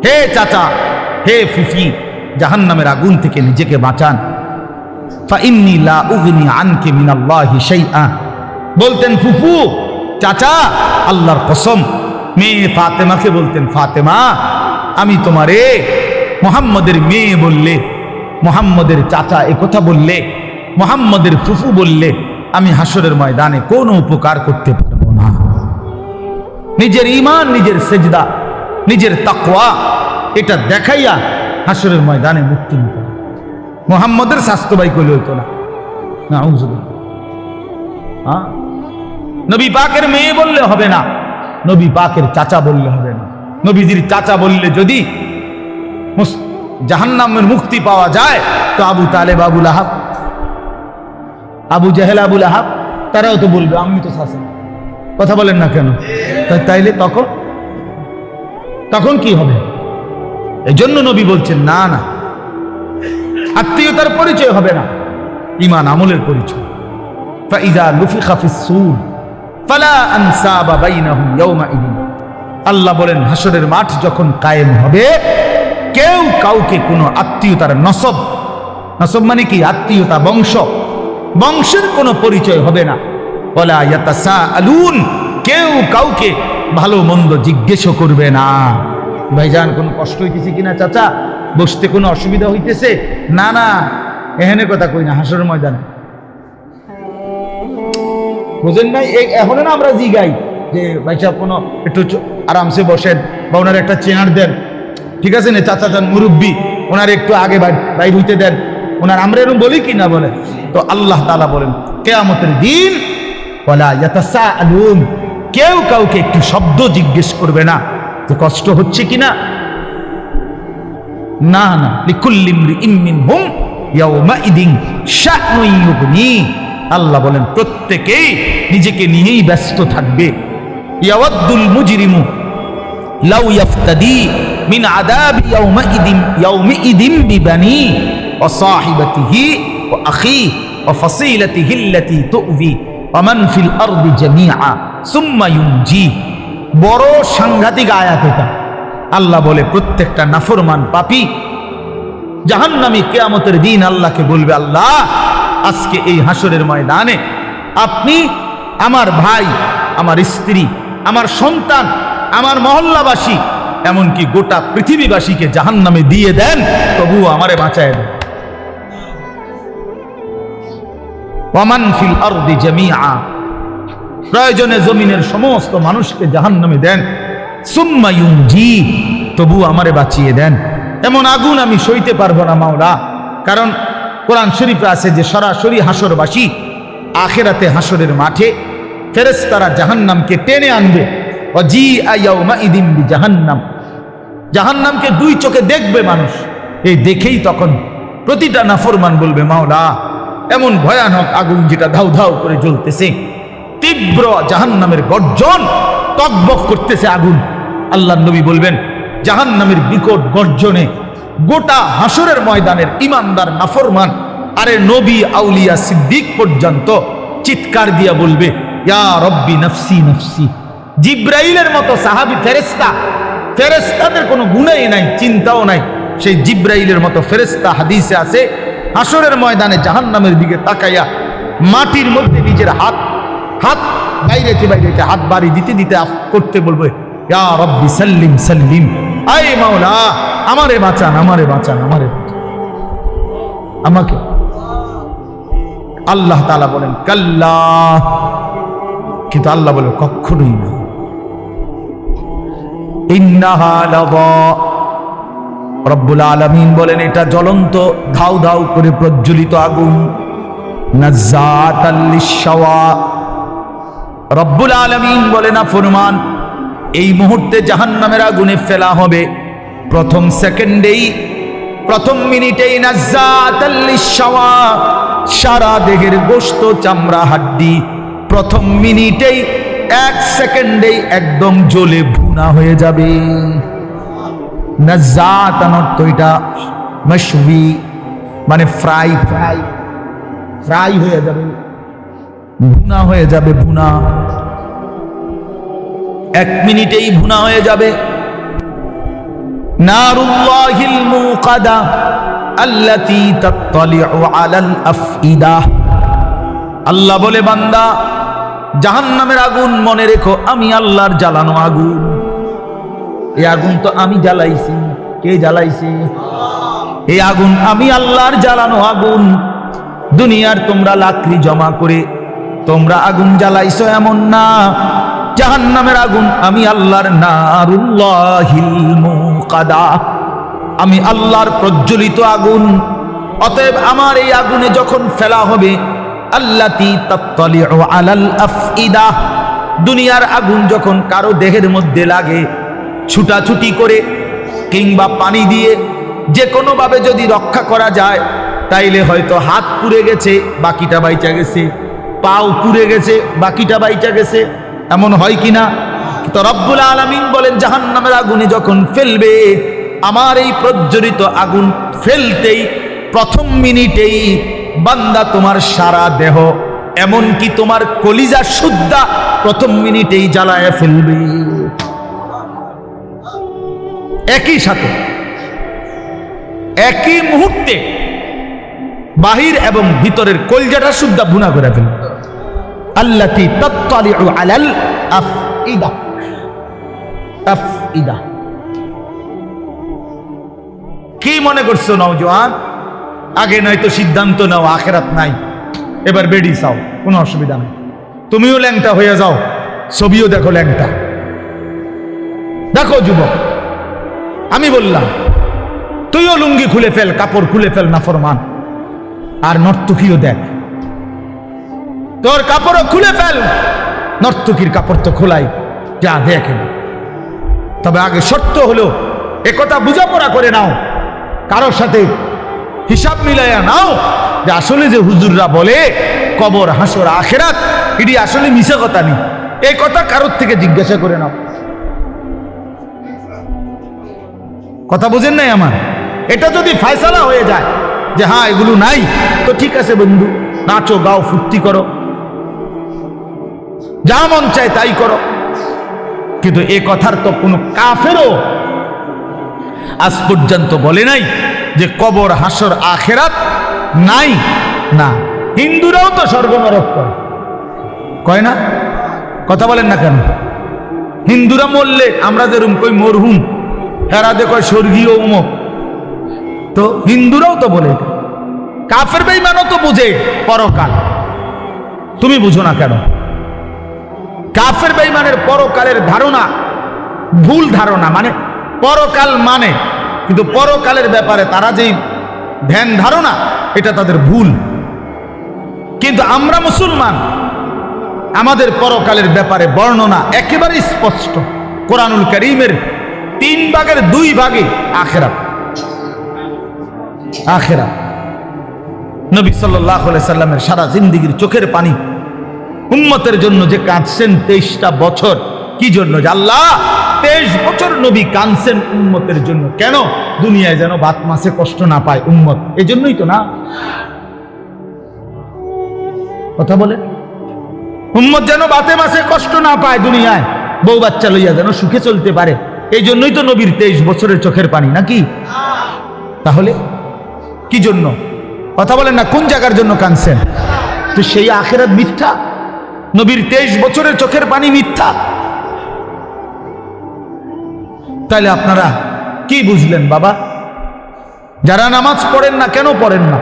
হে চাচা, হে ফুফি, জাহান্নামের আগুন থেকে নিজেকে বাঁচান। ফাইন্নী লা উগনি আনকি মিনাল্লাহি শাইআ। বলতেন ফুফু, চাচা, আল্লাহর কসম। মেয়ে ফাতেমাকে বলতেন, ফাতেমা, আমি তোমারে মুহাম্মদের মেয়ে বললে, মুহাম্মদের চাচা একথা বললে, মুহাম্মদের ফুফু বললে আমি হাসরের ময়দানে কোনো উপকার করতে পারবো না। নিজের ঈমান, নিজের সেজদা, নিজের তাকওয়া এটা দেখাইয়া হাসরের ময়দানে মুক্তি নিতে। মুহাম্মদের স্বাস্থ্য ভাই কইলে হইতো না। নবী পাকের মেয়ে বললে হবে না, নবী পাকের চাচা বললে হবে না। নবীজির চাচা বললে যদি জাহান্নামের মুক্তি পাওয়া যায় তো আবু তালেব, আবু লাহাব, আবু জেহেল, আবু লাহাব তারাও তো বলবে আমি তো শাসন। কথা বলেন না কেন? তাইলে তখন কি হবে? এজন্য নবী বলছেন না না, আত্মীয়তার পরিচয় হবে না, ঈমান আমলের পরিচয়। ফাইযা নুফিখা ফিস-সূর ফালা আনসাবা বাইনাহুম ইয়াওমাইদিন। আল্লাহ বলেন হাসরের মাঠ যখন কায়েম হবে, কেউ কাউকে কোনো আত্মীয়তার নসব মানে কি? আত্মীয়তা, বংশের কোনো পরিচয় হবে না। ওয়ালা ইয়াতাসাআলুন, কেউ কাউকে ভালো মন্দ জিজ্ঞেস করবে না। ভাইজান কোনো কষ্ট হইতেছে কিনা, চাচা বসতে কোনো অসুবিধা হইতেছে? না না, এখানে কথা কই না, হাসরের ময়দানে। বুঝেন নাই? এখন না আমরা জিগাই যে ভাই সাহেব কোনো একটু আরামসে বসেন বা ওনার একটা চেয়ার দেন, ঠিক আছে না চাচা যান মুরব্বী, ওনার একটু আগে বাইর হইতে দেন ওনার, আমরা এরকম বলি কি না বলে? তো আল্লাহ তাআলা বলেন কিয়ামতের দিন ওয়ালা ইয়াতাসাআলুন, কেউ কাউকে একটু শব্দ জিজ্ঞেস করবে না যে কষ্ট হচ্ছে কিনা। না না, লিকুল্লি ইমরিইন মিনহুম ইয়াওমাইদিন শা'নুন ইউগনি। আল্লাহ বলেন প্রত্যেকেই নিজেকে নিয়েই ব্যস্ত থাকবে। ইয়াওয়াদ্দুল মুজরিমু লাউ ইয়াফতাদি মিন আযাবি ইয়াউমিইদিন বিবানি ওয়া সাহিবাতিহি ওয়া আখিহি ওয়া ফাসিলাতিহি আল্লাতী তু'যি ওয়া মান ফিল আরদি জামিআ সুম্মা ইউনজি। বড় সাংঘাতিক আয়াত এটা। আল্লাহ বলে প্রত্যেকটা নাফরমান পাপী জাহান্নামী কিয়ামতের দিন আল্লাহকে বলবে, আল্লাহ আজকে এই হাসরের ময়দানে আপনি আমার ভাই, আমার স্ত্রী, আমার সন্তান, আমার মহল্লাবাসী, এমনকি গোটা পৃথিবীবাসীকে জাহান্নামে দিয়ে দেন, তবুও আমারে বাঁচায় দেন। ওয়ামান ফিল আরদি জামিআ, প্রয়োজনে জমিনের সমস্ত মানুষকে জাহান্নামে দেন। সুম্মা ইউনজি, তবু আমারে বাঁচিয়ে দেন। এমন আগুন আমি সইতে পারবো না মাওলা। কারণ কোরআন শরীফে আছে যে সরাসরি হাসরবাসী আখিরাতে হাসরের মাঠে ফেরেশতারা জাহান্নামকে টেনে আনবে। ওয়াজিআ ইয়াউমাইদিন বিজাহান্নাম, জাহান্নামকে 2 চোখে দেখবে মানুষ। এই দেখেই তখন প্রতিটা নাফরমান বলবে, মাওলা এমন ভয়ানক আগুন যেটা ধাউ ধাউ করে জ্বলতেছে, তীব্র জাহান্নামের গর্জন, টকবক করতেছে আগুন। আল্লাহর নবী বলবেন জাহান্নামের বিকট গর্জনে গোটা হাসরের ময়দানের ইমানদার নাফরমান, আরে নবী, আউলিয়া, সিদ্দিক পর্যন্ত চিৎকার দিয়া বলবে, ইয়া রব্বি নফসি নফসি, জিব্রাইলের মতো সাহাবী ফেরেশতা, ফেরেশতাদের কোনো গুণই নাই, চিন্তাও নাই, সেই জিব্রাইলের মতো ফেরেশতা হাদিসে আছে হাসরের ময়দানে জাহান্নামের দিকে তাকাইয়া মাটির মধ্যে নিজের হাত বাইরেতে হাত বাড়ি দিতে দিতে করতে বলবে, ইয়া রব্বি সাল্লিম সাল্লিম, আয় মাওলা আমারে বাঁচান, আমারে বাঁচান, আমারে বাঁচান, আমাকে। আল্লাহ তাআলা বলেন কাল্লা, কিন্তু আল্লাহ বলে কখনোই না। ইন্নাহা লাযা, রব্বুল আলামিন বলেন এটা জ্বলন্ত ধাউ ধাউ করে প্রজ্বলিত আগুন। নাযাতাল লিশাওয়া, রব্বুল আলামিন বলে না ফরমান এই মুহূর্তে জাহান্নামের আগুনে ফেলা হবে, প্রথম সেকেন্ডেই, প্রথম মিনিটেই নাযাতাল লিশাওয়া, সারা দেহের গোশত চামড়া হাড্ডি প্রথম মিনিটেই, এক সেকেন্ডেই একদম জ্বলে ভুনা হয়ে যাবে। নাযাতান অর্থ এটা মাশওয়ি, মানে ফ্রাই ফ্রাই ফ্রাই হয়ে যাবে, ভুনা হয়ে যাবে, ভুনা এক মিনিটেই ভুনা হয়ে যাবে। নারুল্লাহিল মুকাদা আল্লাতী তাত্তালিউ আলাল আফইদা, আল্লাহ বলে বান্দা জাহান্নামের আগুন মনে রেখো আমি আল্লাহর জ্বালানো আগুন। এই আগুন তো আমি জ্বালাইছি। কে জ্বালাইছে? এই আগুন আমি আল্লাহর জ্বালানো আগুন। দুনিয়ার তোমরা লাকড়ি জমা করে তোমরা আগুন জ্বালাইছো এমন না, জাহান্নামের আগুন আমি আল্লাহর, নারুল্লাহিল মুকাদা, আমি আল্লাহর প্রজ্বলিত আগুন। অতএব আমার এই আগুনে যখন ফেলা হবে, আল্লাতী তাত্তালিউ আলাল আফইদা, দুনিয়ার আগুন যখন কারো দেহের মধ্যে লাগে, ছুটাছুটি করে কিংবা পানি দিয়ে যে কোনো ভাবে যদি রক্ষা করা যায়, তাইলে হয়তো হাত পুড়ে গেছে বাকিটা বাইচা গেছে, পাও পুড়ে গেছে বাকিটা বাইচা গেছে, এমন হয় কিনা? তো রব্বুল আলামিন বলেন জাহান্নামের আগুনে যখন ফেলবে, আমার এই প্রজ্বলিত আগুন ফেলতেই প্রথম মিনিটেই বান্দা তোমার সারা দেহ এমনকি তোমার কলিজা সুদ্ধা প্রথম মিনিটেই জ্বালায় ফেলবে। একই সাথে একই মুহূর্তে বাহির এবং ভিতরের কলজাটা সুদ্ধা ভুনা করে ফেলবে। আল্লাতী তাত্তালিউ আলাল আফইদা, আফইদা। কি মনে করছো নওজোয়ান? আগে নয়তো সিদ্ধান্ত নাও আখেরাত নাই, এবার বেডি চাও, কোনো অসুবিধা নেই। তুমিও ল্যাংটা হয়ে যাও, ছবিও দেখো ল্যাংটা। দেখো যুবক, আমি বললাম তুইও লুঙ্গি খুলে ফেল, কাপড় খুলে ফেল, নাফরমান। আর নর্তকীও দেখ, তোর কাপড়ও খুলে ফেল, নর্তকীর কাপড় তো খোলাই, যা দেখে। তবে আগে শর্ত হলো একথা বুঝাপড়া করে নাও, কারোর সাথে হিসাব মিলাইয়া নাও যে আসলে যে হুজুররা বলে কবর হাসর আখেরাত, এটি আসলে মিশা কথা নেই, এই কথা কারোর থেকে জিজ্ঞাসা করে নাও। কথা বুঝেন নাই আমার? এটা যদি ফয়সালা হয়ে যায় যে হ্যাঁ এগুলো নাই, তো ঠিক আছে বন্ধু, নাচো গাও ফুর্তি করো, যা মন চায় তাই করো। কিন্তু এ কথার তো কোনো কাফেরও আজ পর্যন্ত বলে নাই যে কবর হাসর আখেরাত নাই। না, হিন্দুরাও তো স্বর্গ নরক কয় না? কথা বলেন না কেন? হিন্দুরা মরলে আমরা যেরকম কই মরহুম, হেরাদে কয় স্বর্গীয় উমক। তো হিন্দুরাও তো বলে, কাফের বেঈমানও তো বুঝে পরকাল, তুমি বুঝো না কেন? কাফের বেঈমানের পরকালের ধারণা ভুল ধারণা, মানে পরকাল মানে, কিন্তু পরকালের ব্যাপারে তারা যেই ধ্যান ধারণা, এটা তাদের ভুল। কিন্তু আমরা মুসলমান, আমাদের পরকালের ব্যাপারে বর্ণনা একেবারে স্পষ্ট। কোরআনুল কারীমের 3 ভাগের 2 ভাগে আখিরাত। আখিরাত নবী সাল্লাল্লাহু আলাইহি সাল্লামের সারা জিন্দেগীর চোখের পানি উম্মতের জন্য যে কাঁদছেন 23টা বছর, কি জন্য? যে আল্লাহ 23 বছর নবী কাঁদছেন উম্মতের জন্য। কেন? দুনিয়ায় যেন ভাত মাছে কষ্ট না পায় উম্মত, এজন্যই তো না? কথা বলে, উম্মত যেন ভাতে মাছে কষ্ট না পায় দুনিয়ায়, বউ বাচ্চা লইয়া যেন সুখে চলতে পারে। এই জন্যই তো নবীর 23 বছরের চোখের পানি, নাকি? তাহলে কি জন্য কথা বলেন না, কোন জায়গার জন্য কাঁদছেন? তো সেই আখিরাত মিথ্যা, নবীর 23 বছরের চোখের পানি মিথ্যা। তাইলে আপনারা কি বুঝলেন বাবা? যারা নামাজ পড়েন না, কেন পড়েন না?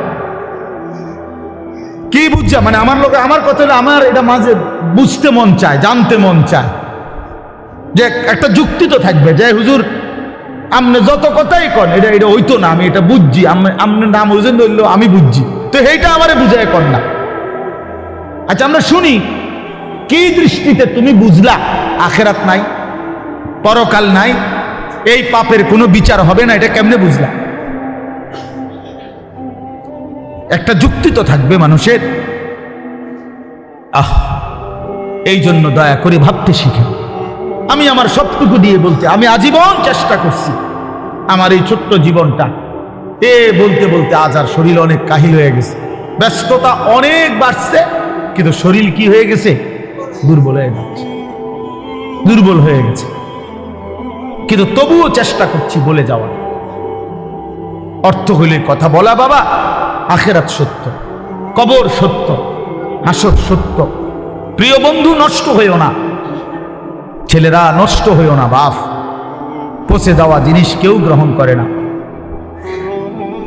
কি বুঝছা? মানে আমার লোক, আমার কথা হলো, আমার এটা মাঝে বুঝতে মন চায়, জানতে মন চায় যে একটা যুক্তি তো থাকবে যে হুজুর আপনি যত কথাই কন এটা এটা হইতো না, আমি এটা বুঝছি, আপনি নাম বুঝেন ধরলো আমি বুঝছি, তো এইটা আমারে বুঝায় কর না। আচ্ছা আমরা শুনি, কি দৃষ্টিতে তুমি বুঝলা আখিরাত নাই, পরকাল নাই, এই পাপের কোনো বিচার হবে না, এটা কেমনে বুঝলা? একটা যুক্তি তো থাকবে মানুষের। এই জন্য দয়া করে ভাবতে শিখে। আমি আমার সবটুকু দিয়ে বলতে, আমি আজীবন চেষ্টা করছি আমার এই ছোট্ট জীবনটা বলতে বলতে আজ আর শরীর অনেক কাহিল হয়ে গেছে, ব্যস্ততা অনেক বাড়ছে, কিন্তু শরীর কি হয়ে গেছে? দুর্বল হয়ে যাচ্ছে, দুর্বল হয়ে গেছে। কিন্তু তবুও চেষ্টা করছি বলে যাওয়ার। অর্থ হইলে কথা বলা, বাবা আখিরাত সত্য, কবর সত্য, হাসর সত্য। প্রিয় বন্ধু, নষ্ট হইও না, ছেলেরা নষ্ট হইও না। বাপ, পচে যাওয়া জিনিস কেউ গ্রহণ করে না,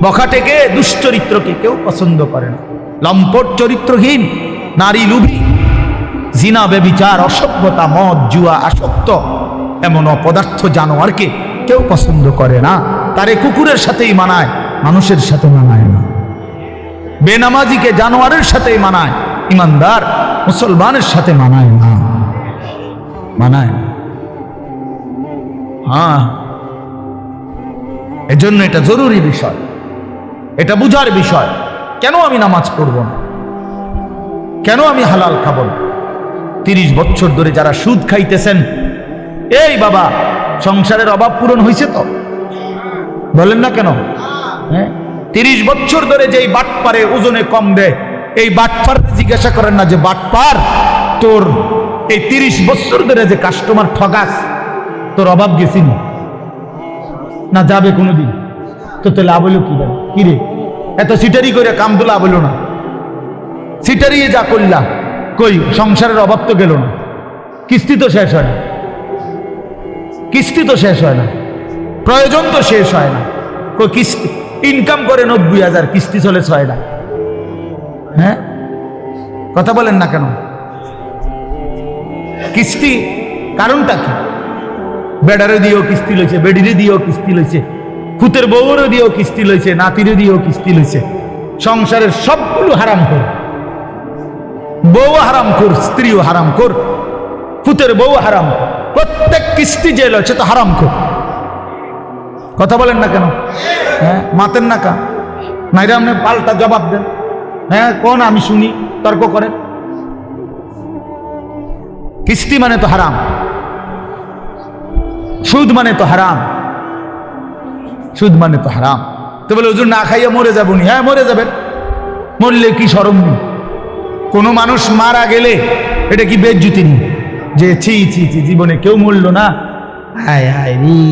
বখাটেকে দুশ্চরিত্রকে কেউ পছন্দ করে না, লম্পট চরিত্রহীন নারী লুভী, জিনা বেবিচার অসভ্যতা মদ জুয়া আসক্ত এমন অপদার্থ জানোয়ারকে কেউ পছন্দ করে না। তারে কুকুরের সাথেই মানায়, মানুষের সাথে মানায় না। বেনামাজিকে জানোয়ারের সাথেই মানায়, ইমানদার মুসলমানের সাথে মানায় না, মানায় না। হ্যাঁ, এজন্য এটা জরুরি বিষয়, এটা বুঝার বিষয়। কেন আমি নামাজ পড়ব না? কেন আমি হালাল খাবো না? 30 বছর ধরে যারা সুদ খাইতেছেন, এই বাবা সংসারের অভাব পূরণ হয়েছে তো? বলেন না কেন? হ্যাঁ, 30 বছর ধরে যেই বাটপারে ওজনে কম দেয়, এই বাটপার জিজ্ঞাসা করেন না যে বাটপার তোর এই 30 বছর ধরে যে কাস্টমার ঠগাস, তোর অভাব গেছি না যাবে কোনোদিন? তো তো লাভ হইল কি? কি রে এত সিটারি করে কাম তো লাভ হইল না, সিটারিয়ে যা করলা, কই সংসারের অভাব তো গেল না, কিস্তি তো শেষ হয় না, কিস্তি তো শেষ হয় না, প্রয়োজন তো শেষ হয় না। কই কিস্তি ইনকাম করে 90,000, কিস্তি চলে 6 লাখ। হ্যাঁ, কথা বলেন না কেন? কিস্তি কারণটা কি? বেডারে দিয়েও কিস্তি লইছে, বেডিরে দিয়েও কিস্তি লইছে, ফুতের বউরে দিয়েও কিস্তি লইছে, নাতিরে দিয়েও কিস্তি লইছে। সংসারের সবগুলো হারাম কর, বউ হারাম কর, স্ত্রীও হারাম কর, ফুতের বউ হারাম, প্রত্যেক কিস্তি যে লইছে তো হারাম কর। কথা বলেন না কেন? হ্যাঁ, মাতেন না কা নাইরা আপনি পাল্টা জবাব দেন। হ্যাঁ কোন, আমি শুনি, তর্ক করেন। কিস্তি মানে তো হারাম, সুদ মানে তো হারাম, সুদ মানে তো হারাম। তো বলে হুজুর না খাইয়া মরে যাবনি? হ্যাঁ মরে যাবেন, মরলে কি শরম নেই? কোনো মানুষ মারা গেলে এটা কি বেজ্জতি নেই যে ছি ছি ছি জীবনে কেউ মরল না, হায় হায় রে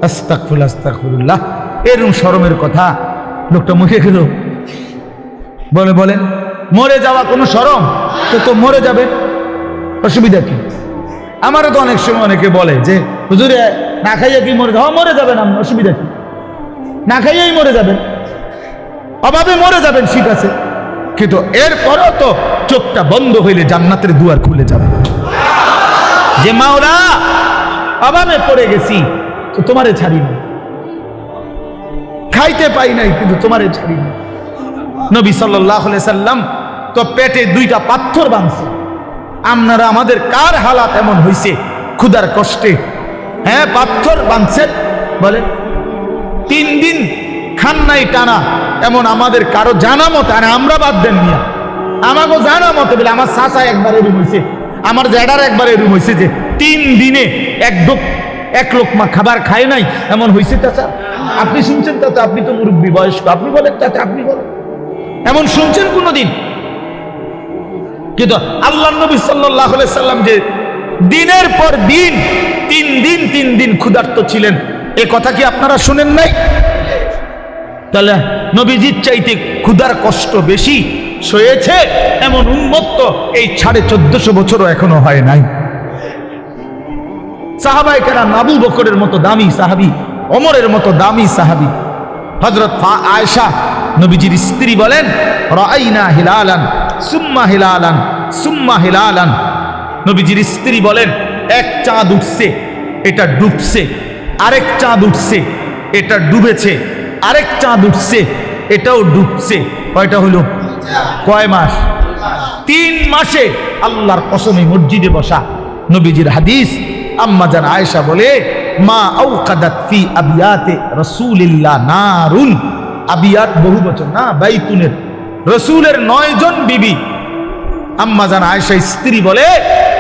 আস্তাগফিরুল্লাহ আস্তাগফিরুল্লাহ, এরকম শরমের কথা? লোকটা মুখে গেল বলে, বলেন মরে যাওয়া কোনো শরম? তো মরে যাবে, অসুবিধা কি? আমারও তো অনেক সময় অনেকে বলে যে হুজুরে না খাইয়া কি মরে যাবে? মরে যাবেন, আপনি অসুবিধা কি? না খাইয়াই মরে যাবেন, অভাবে মরে যাবেন, ঠিক আছে, কিন্তু এরপরও তো চোখটা বন্ধ হইলে জান্নাতের দুয়ার খুলে যাবে। যে মাওলা অভাবে পড়ে গেছি তো তোমারে ছাড়ি না, খাইতে পাই নাই কিন্তু তোমারে ছাড়ি না। নবী সাল্লাল্লাহু আলাইহি সাল্লাম তো পেটে 2টা পাথর বাঁধছে। আপনারা আমাদের কার হালাত এমন হইছে ক্ষুধার কষ্টে? হ্যাঁ, পাথর বাঁধছে, বলে 3 দিন খান নাই টানা, এমন আমাদের কারো জানা মতে, আর আমরা বাদ দেন নিয়া, আমাকে জানা মতে বলে আমার চাচা একবার এরুম হয়েছে, আমার জ্যাডার একবার এরুম হয়েছে যে 3 দিনে এক লোকমা খাবার খায় নাই, এমন হয়েছে। চাচা আপনি শুনছেন? চাচা আপনি তো মুরব্বী বয়স্ক, আপনি বলেন চাচা, আপনি বলেন, এমন শুনছেন কোনোদিন? কিন্তু আল্লাহ নবী সাল্লাল্লাহু আলাইহি সাল্লাম যে দিনের পর দিন 3 দিন ক্ষুধার্ত ছিলেন। এ কথা কি আপনারা শুনেন নাই? তাহলে নবীজির চাইতে ক্ষুধার কষ্ট বেশি সয়েছে এমন উম্মত এই 1450 বছরও এখনো হয় নাই। সাহাবায়ে কেরাম, আবু বকরের মতো দামি সাহাবী, ওমরের মতো দামি সাহাবী, হযরত আয়েশা নবীজির স্ত্রী বলেন, রাআইনা হিলালান সুম্মা হিলালান সুম্মা হিলালান। নবীজির স্ত্রী বলেন, এক চাঁদ উঠছে, এটা ডুবছে, আরেক চাঁদ উঠছে, এটা ডুবেছে, আরেক চাঁদ উঠছে, এটাও ডুবছে। কয়টা হলো? কয় মাস? 3 মাসে। আল্লাহর কসমে মসজিদে বসা নবীজির হাদিস, আম্মা জান আয়েশা বলে, মা আওকাদাত ফি আবিয়াতে রাসূলিল্লাহ নারুন। আবিয়াত বহু বচন না, বাইতুনের রাসূলের 9 জন বিবি। আম্মা জান আয়েশা স্ত্রী বলে,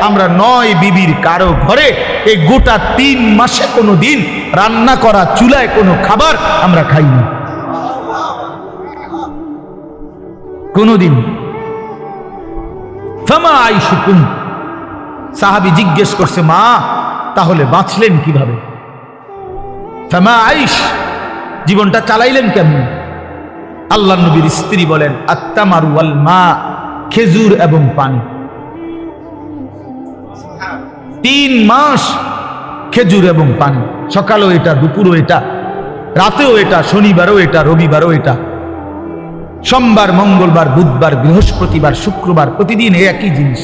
আমরা 9 বিবির কারো ঘরে এই গোটা 3 মাসে কোনো দিন রান্না করা চুলায় কোনো খাবার আমরা খাইনি, কোনদিন। ফামা আইশুকুম। সাহাবী জিজ্ঞেস করছে, মা তাহলে বাঁচলেন কিভাবে? ফামা আইশ, জীবনটা চালাইলেন কেমন? আল্লাহ নবীর স্ত্রী বলেন, আত্তামারু ওয়াল মা, খেজুর এবং পানি। 3 মাস খেজুর এবং পানি, সকালেও এটা, দুপুরও এটা, রাতেও এটা, শনিবারও এটা, রবিবারও এটা, সোমবার, মঙ্গলবার, বুধবার, বৃহস্পতিবার, শুক্রবার, প্রতিদিন একই জিনিস।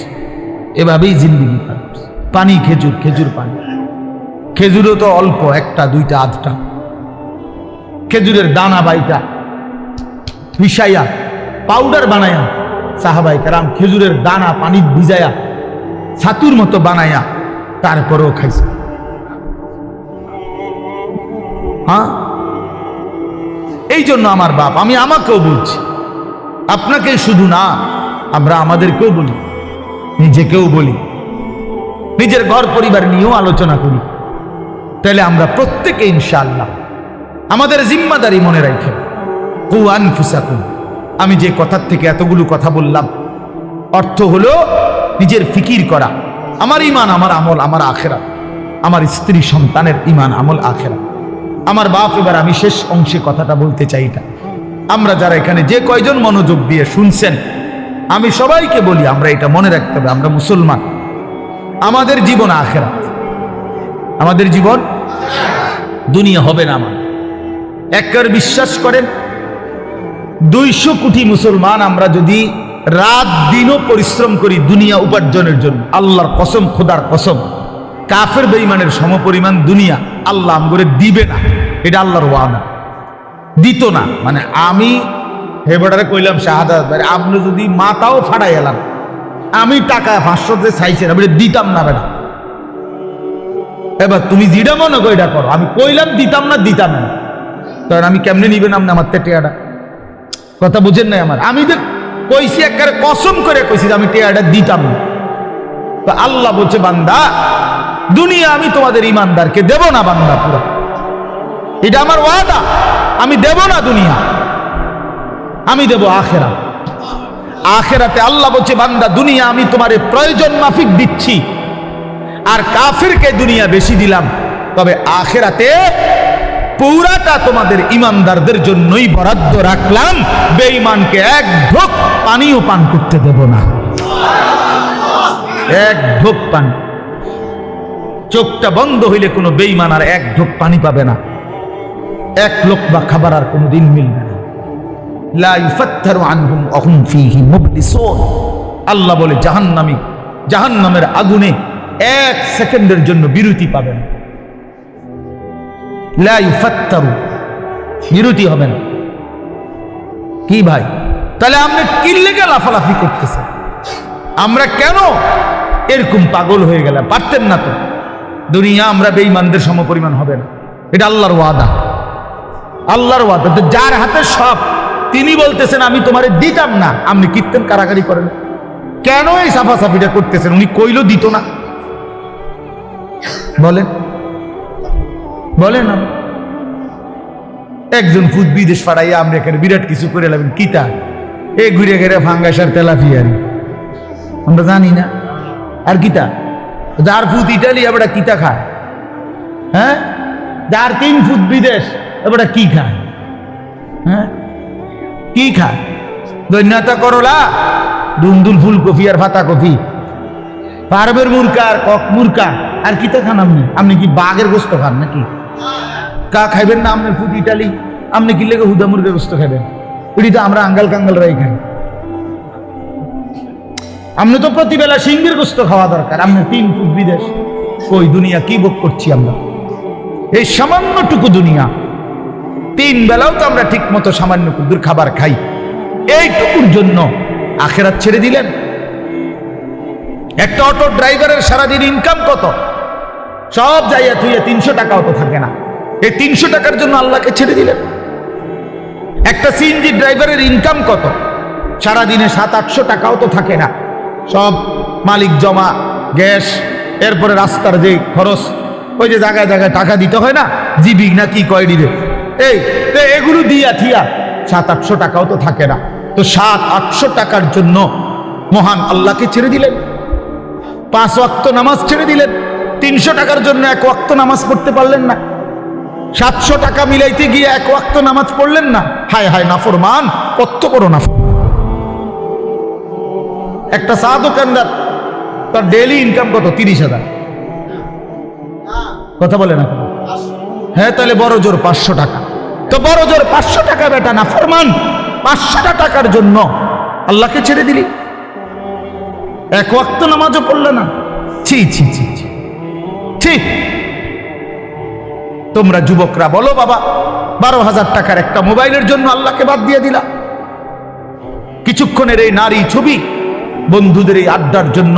এভাবেই জিন্দিগি পার করছে। পানি, খেজুর, খেজুর, পানি। খেজুরও তো অল্প, 1টা 2টা 8টা। খেজুরের দানা বাইটা মিশাইয়া পাউডার বানায়া সাহাবায়ে কেরাম খেজুরের দানা পানি ভিজায়া ছাতুর মতো বানায়া তারপরেও খাইছে। হ্যাঁ, এই জন্য আমার বাপ, আমি আমাকেও বলছি, আপনাকে শুধু না, আমরা আমাদেরকেও বলি, নিজেকেও বলি, নিজের ঘর পরিবার নিয়েও আলোচনা করি। তাহলে আমরা প্রত্যেকে ইনশাআল্লাহ আমাদের জিম্মাদারি মনে রাখেন। কু আনফুসাকুম। আমি যে কথার থেকে এতগুলো কথা বললাম, অর্থ হলো নিজের ফিকির করা, আমার ঈমান, আমার আমল, আমার আখিরাত, আমার স্ত্রী সন্তানের ঈমান, আমল, আখিরাত, আমার বাপ। এবার আমি শেষ অংশে কথাটা বলতে চাই, এটা আমরা যারা এখানে যে কয়জন মনোযোগ দিয়ে শুনছেন, আমি সবাইকে বলি, আমরা এটা মনে রাখতে হবে, আমরা মুসলমান, আমাদের জীবন আখিরাত, আমাদের জীবন দুনিয়া হবে না। আমার একবার বিশ্বাস করেন, 200 কোটি মুসলমান আমরা যদি রাত দিনও পরিশ্রম করি দুনিয়া উপার্জনের জন্য, আল্লাহর কসম, খোদার কসম, কাফের বেঈমানের সমপরিমাণ দুনিয়া আল্লাহ আমগরে দিবে না। এটা আল্লাহর ওয়াদা, দিত না। মানে আমি হেবটারে কইলাম, শাহাদাত ভাই, আপনি যদি মাথাও ফাড়াই এলাম, আমি টাকা 500 চাইছেন, আমি দিতাম না বেটা। এবার তুমি যেটা মনে করো এটা করো, আমি কইলাম দিতাম না, দিতাম না, তখন আমি কেমনে নিবেন আপনি আমার টেয়াটা? কথা বুঝেন নাই আমার? আমি যে কইছি, একবারে কসম করে কইছি যে আমি টেয়াটা দিতাম না। তো আল্লাহ বলছে, বান্দা, দুনিয়া আমি তোমাদের ইমানদারকে দেব না বান্দা, পুরো এটা আমার ওয়াদা, আমি দেব না দুনিয়া, আমি দেব আখিরাত। আখিরাতে আল্লাহ বলছে, বান্দা, দুনিয়া আমি তোমার প্রয়োজন মাফিক দিচ্ছি, আর কাফিরকে দুনিয়া বেশি দিলাম, তবে আখিরাতে পুরাটা তোমাদের ইমানদারদের জন্যই বরাদ্দ রাখলাম, বেঈমানকে এক ঢোক পানিও পান করতে দেব না, এক ঢোক পানি। চোখটা বন্ধ হইলে কোনো বেঈমান আর এক ঢোক পানি পাবে না, এক লোকমা খাবার আর কোনোদিন মিলবে না। লা ইউফাত্তারু আনহুম ওয়া হুম ফীহি মুবলিসুন। আল্লাহ বলে, জাহান্নামী জাহান্নামের আগুনে 1 সেকেন্ডের জন্য বিরতি পাবেন। লা ইউফাত্তারু, বিরতি হবে না। কি ভাই, তাহলে আপনি কি লেগে লাফালাফি করতেছেন? আমরা কেন এরকম পাগল হয়ে গেলাম? পারতেন না তো? দুনিয়া আমরা বেঈমানদের সমপরিমাণ হবে না, এটা আল্লাহর ওয়াদা, আল্লাহর ওয়াদা। যার হাতে সব, তিনি বলতেছেন আমি তোমারে দিতাম না, আপনি কীর্তন কারাকারি করেন কেন? এই সাফাসাফিটা করতেছেন, উনি কইল দিত না? বলেন বলেন। একজন ফুদ বিদেশ ফাড়াইয়া আমরা এখানে বিরাট কিছু করে লাগবেন, কিতা এ ঘুরে ঘেরে ফাঙ্গাসার তেলাপিয়ারি আমরা জানি না, আর কিতা যার ফুট ইটালি এবার কিতা খায়? হ্যাঁ, যার 3 ফুট বিদেশ এবার কি খায়? হ্যাঁ, কি খায়? দৈন্যতা করলা, দুন্দুল ফুলকপি আর ফাতা কপি, পারবের মুরকা আর কক মুরকা আর কিতা খান আপনি? আপনি কি বাঘের গোস্ত খান নাকি? কা খাইবেন না আপনি ফুট ইটালি? আপনি কি লেগে হুদা মুরগের গোস্ত খাবেন? ওটি তো আমরা আঙ্গাল কাঙ্গাল রাই খাই। আপনি তো প্রতিবেলা সিংহের গোস্ত খাওয়া দরকার, আপনি 3 ফুট বিদেশ। কই দুনিয়া কি ভোগ করছি আমরা? এই সামান্যটুকু দুনিয়া, 3 বেলাও তো আমরা ঠিক মতো সামান্য কুদুর খাবার খাই। এইটুকুর জন্য আখেরাত ছেড়ে দিলেন। একটা অটো ড্রাইভারের সারাদিন ইনকাম কত? সব যাইয়া তুইয়া 300 টাকাও তো থাকে না। এই 300 টাকার জন্য আল্লাহকে ছেড়ে দিলেন। একটা সিএনজি ড্রাইভারের ইনকাম কত? সারাদিনে 700-800 টাকাও তো থাকে না। সব মালিক জমা, গ্যাস, এরপরে রাস্তার যে খরচ, ওই যে জায়গায় জায়গায় টাকা দিতে হয় না, জিবি না কি কয় দিবে, এই এগুলো দিয়া থিয়া 700-800 টাকাও তো থাকে না। তো 700-800 টাকার জন্য মহান আল্লাহকে ছেড়ে দিলেন। 5 ওয়াক্ত নামাজ ছেড়ে দিলেন। 300 টাকার জন্য 1 ওয়াক্ত নামাজ পড়তে পারলেন না। 700 টাকা মিলাইতে গিয়ে 1 ওয়াক্ত নামাজ পড়লেন না। হায় হায় নাফরমান, কত বড় নাফরমান। একটা চা দোকানদার, তার ডেইলি ইনকাম কত? 30,000। কথা বলে না? হ্যাঁ, তাহলে বড় জোর 500 টাকা। তো বড় জোর 500 টাকা বেটা নাফরমান, 500 টাকার জন্য আল্লাহকে ছেড়ে দিলি। 1 ওয়াক্ত নামাজও পড়লে না। ছি ছি ছি ছি ছি। তোমরা যুবকরা বলো বাবা, 12,000 টাকার একটা মোবাইলের জন্য আল্লাহকে বাদ দিয়ে দিলা। কিছুক্ষণের এই নারী ছবি, বন্ধুদের এই আড্ডার জন্য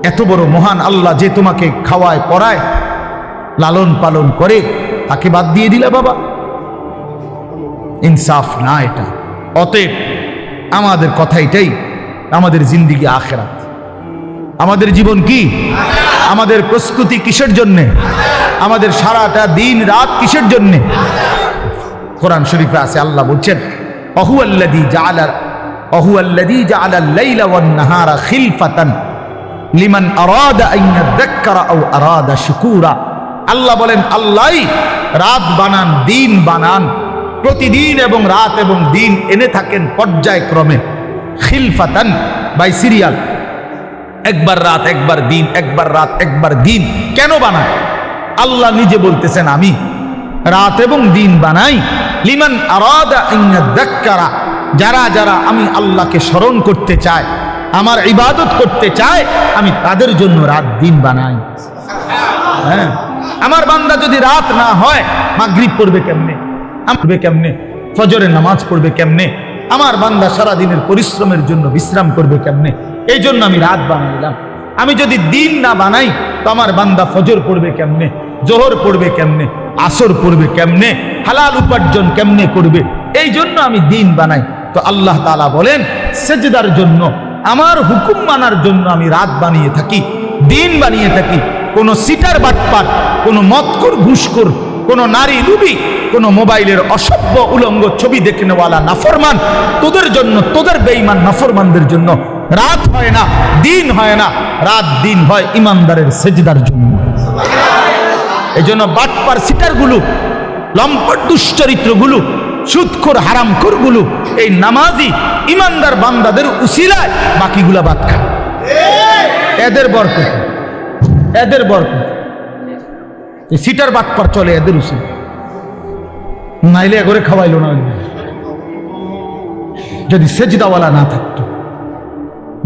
এত বড় মহান আল্লাহ যে তোমাকে খাওয়ায় পড়ায় লালন পালন করে, তাকে বাদ দিয়ে দিলা বাবা। ইনসাফ না এটা। অতএব আমাদের কথা এটাই, আমাদের জিন্দিগি আখিরাত। আমাদের জীবন কি? আমাদের প্রস্তুতি কিসের জন্যে? আমাদের সারাটা দিন রাত কিসের জন্যে? কোরআন শরীফে আছে, আল্লাহ বলছেন অহুয়াল্লাযী জাআলাল লাইলা ওয়ান নাহারা খিলফাতান লিমান আরাদা আন ইয়াযাক্কারা আও আরাদা শুকুরা। আল্লাহ বলেন, আল্লাহই রাত বানান, দিন বানান, প্রতিদিন এবং রাত এবং দিন এনে থাকেন পর্যায়ক্রমে। খিলফাতান বাই সিরিয়াল, একবার রাত একবার দিন, একবার রাত একবার দিন। কেন বানায়? আল্লাহ নিজে বলতেছেন, আমি রাত এবং দিন বানাই লিমান আরাদা আন ইয়াযাক্কারা, যারা যারা আমি আল্লাহকে স্মরণ করতে চায়, আমার ইবাদত করতে চায়, আমি তাদের জন্য রাত দিন বানাই। হ্যাঁ, আমার বান্দা যদি রাত না হয়, মাগরিব পড়বে কেমনে? পড়বে কেমনে? ফজরের নামাজ পড়বে কেমনে? আমার বান্দা সারা দিনের পরিশ্রমের জন্য বিশ্রাম করবে কেমনে? এই জন্য আমি রাত বানাইলাম। আমি যদি দিন না বানাই, তো আমার বান্দা ফজর পড়বে কেমনে? জোহর পড়বে কেমনে? আসর পড়বে কেমনে? হালাল উপার্জন কেমনে করবে? এই জন্য আমি দিন বানাই। তো আল্লাহ তাআলা বলেন, সেজদার জন্য, আমার হুকুম মানার জন্য আমি রাত বানিয়ে থাকি, দিন বানিয়ে থাকি। কোন সিটার বাটপার, কোন মদখোর ঘুষখোর, কোন নারী লুবি, কোন মোবাইলের অসভ্য উলঙ্গ ছবি দেখনেওয়ালা নাফরমান, তোদের জন্য, তোদের বেঈমান নাফরমানদের জন্য রাত হয় না, দিন হয় না। রাত দিন হয় ইমানদারের সেজদার জন্য। এই জন্য বাটপার সিটারগুলো, লম্পট দুশ্চরিত্রগুলো, সুদখোর হারামখোরগুলো এই নামাজি ইমানদার বান্দাদের উসিলায় বাকিগুলা বাদ খায়। এদের বরকত, এদের বরকত। সিটার বাটপার চলে এদের উসিলা, নাইলে এগরে খাওয়াইল না। যদি সেজদাওয়ালা না থাকতো,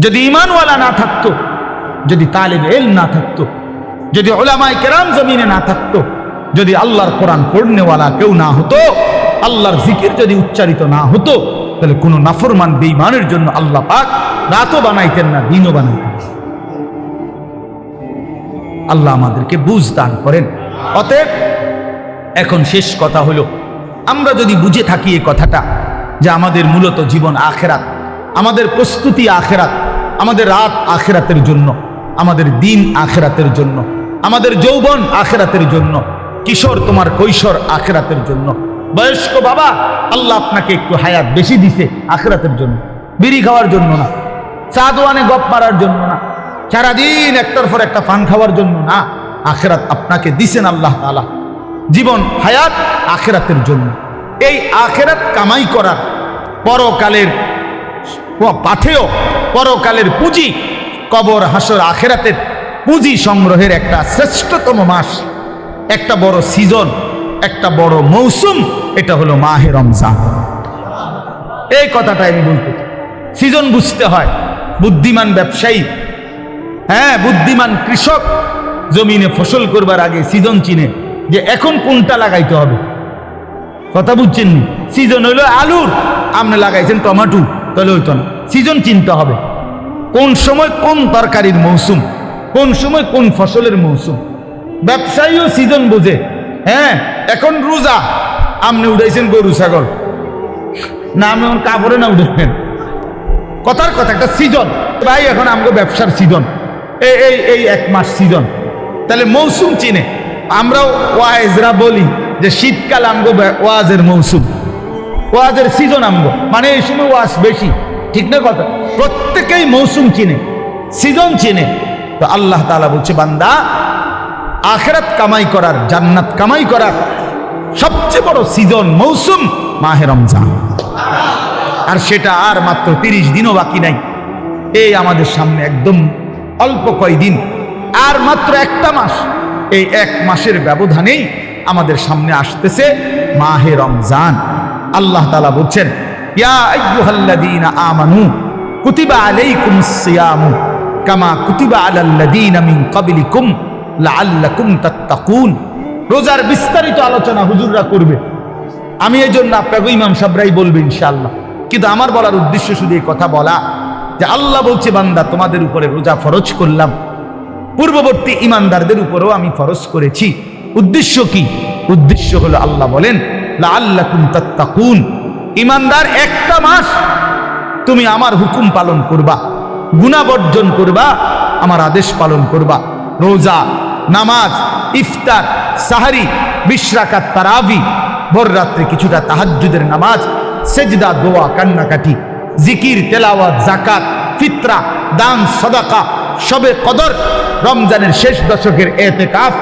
যদি ইমানওয়ালা না থাকতো, যদি তালিবে ইলম না থাকতো, যদি উলামায়ে কেরাম জমিনে না থাকতো, যদি আল্লাহর কোরআন পড়নেওয়ালা কেউ না হতো, আল্লাহর জিকির যদি উচ্চারিত না হতো, তাহলে কোনো নাফরমান বেঈমানের জন্য আল্লাহ পাক রাতও বানাইতেন না, দিনও বানাইতেন। আল্লাহ আমাদেরকে বুঝ দান করেন। অতএব এখন শেষ কথা হলো, আমরা যদি বুঝে থাকি এই কথাটা যে আমাদের মূলত জীবন আখেরাত, আমাদের প্রস্তুতি আখেরাত, আমাদের রাত আখেরাতের জন্য, আমাদের দিন আখেরাতের জন্য, আমাদের যৌবন আখেরাতের জন্য, কিশোর তোমার কৈশোর আখেরাতের জন্য, বয়স্ক বাবা আল্লাহ আপনাকে একটু হায়াত বেশি দিছে আখেরাতের জন্য, বিড়ি খাওয়ার জন্য না, চা দোয়ানে গপ মারার জন্য না, সারাদিন একটার পর একটা পান খাওয়ার জন্য না, আখিরাত আপনাকে দিছেন আল্লাহ তাআলা। জীবন হায়াত আখিরাতের জন্য। এই আখিরাত কামাই করার পরকালের পাথেয়, পরকালের পুঁজি, কবর হাসর আখিরাতের পুঁজি সংগ্রহের একটা শ্রেষ্ঠতম মাস, একটা বড় সিজন, একটা বড় মৌসুম, এটা হলো মাহে রমজান। এই কথাটা আমি বলতে চাই। সিজন বুঝতে হয়। বুদ্ধিমান ব্যবসায়ী, হ্যাঁ বুদ্ধিমান কৃষক জমিনে ফসল করবার আগে সিজন চিনে যে এখন কোনটা লাগাইতে হবে। কথা বুঝছেন? সিজন হইলো আলুর, আপনি লাগাইছেন টমেটো, তাহলে হইতো না। সিজন চিনতে হবে, কোন সময় কোন তরকারির মৌসুম, কোন সময় কোন ফসলের মৌসুম। ব্যবসায়ীও সিজন বোঝে। হ্যাঁ এখন রোজা, আপনি উঠাইছেন গরু ছাগল, না আপনি কাপড়ে না উঠেছেন। কথার কথা একটা সিজন। ভাই এখন আমাকে ব্যবসার সিজন, এই এই এক মাস সিজন, তাহলে মৌসুম চিনে। আমরাও ওয়াইজরা বলি যে শীতকাল আমগো ওয়াজের মৌসুম, ওয়াজের সিজন আমগো, মানে এই সময় ওয়াজ বেশি, ঠিক না কথা? প্রত্যেকেই মৌসুম চিনে, সিজন চিনে। তো আল্লাহ তাআলা বলছে, বান্দা আখিরাত কামাই করার, জান্নাত কামাই করার সবচেয়ে বড় সিজন, মৌসুম মাহে রমজান। আর সেটা আর মাত্র 30 দিনও বাকি নাই। এই আমাদের সামনে একদম অল্প কয়দিন, আর মাত্র একটা মাস। এই এক মাসের ব্যবধানেই আমাদের সামনে আসতেছে মাহে রমজান। আল্লাহ তাআলা বলছেন, ইয়া আইয়ুহাল্লাযীনা আমানু কুতিবা আলাইকুমুস সিয়ামু কামা কুতিবা আলাল্লাযীনা মিন ক্বাবলিকুম লাআল্লাকুম তাত্তাকুন। রোজার বিস্তারিত আলোচনা হুজুররা করবে, আমি এই জন্য আপনাকে ইমাম সাহেবরাই বলবে ইনশাআল্লাহ। কিন্তু আমার বলার উদ্দেশ্য শুধু এই কথা বলা যে আল্লাহ বলছে, বান্দা তোমাদের উপরে রোজা ফরজ করলাম, পূর্ববর্তী ইমানদারদের উপরেও আমি ফরজ করেছি। উদ্দেশ্য কি? উদ্দেশ্য হলো আল্লাহ বলেন লাআল্লাকুম তাত্তাকুন, ইমানদার একটা মাস তুমি আমার হুকুম পালন করবা, গুনাহ বর্জন করবা, আমার আদেশ পালন করবা। রোজা, নামাজ, ইফতার, সাহারি, 20 রাকাত তারাবি, ভোর রাত্রে কিছুটা তাহাজ্জুদের নামাজ, সেজদা, দোয়া, কান্নাকাটি, জিকির, তেলাওয়াত, যাকাত, ফিতরা, দান, সাদাকা, শবে কদর, রমজানের শেষ দশকের ইতিকাফ,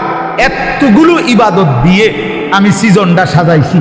এতগুলো ইবাদত দিয়ে আমি সিজনটা সাজাইছি,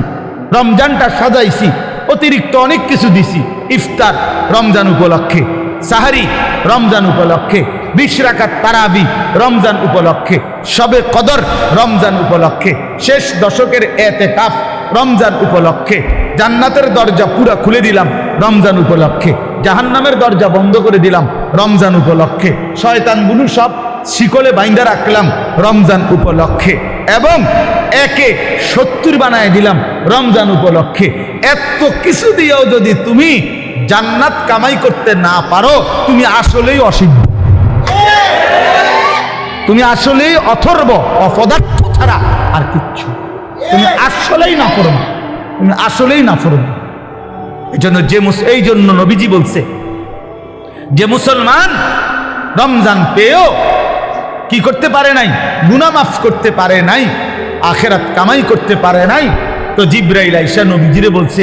রমজানটা সাজাইছি। অতিরিক্ত অনেক কিছু দিছি। ইফতার রমজান উপলক্ষে, সাহারি রমজান উপলক্ষে, 20 রাকাত তারাবি রমজান উপলক্ষে, শবে কদর রমজান উপলক্ষে, শেষ দশকের ইতিকাফ রমজান উপলক্ষে। জান্নাতের দরজা পুরা খুলে দিলাম রমজান উপলক্ষে, জাহান্নামের দরজা বন্ধ করে দিলাম রমজান উপলক্ষে, শয়তানগুলো সব শিকলে বাইন্দা রাখলাম রমজান উপলক্ষে, এবং একে 70 বানায় দিলাম রমজান উপলক্ষে। এত কিছু দিয়েও যদি তুমি জান্নাত কামাই করতে না পারো, তুমি আসলেই অসিদ্ধ, তুমি আসলেই অথর্ব, অপদার্থ ছাড়া আর কিচ্ছু। তুমি আসলেই না করো, তুমি আসলেই না করো। এই জন্য নবীজি বলছে, যে মুসলমান রমজান পেয়েও কি করতে পারে নাই, গুনাহ মাফ করতে পারে নাই, আখিরাত কামাই করতে পারে নাই, তো জিবরাইল আইসা নবীজিরে বলছে,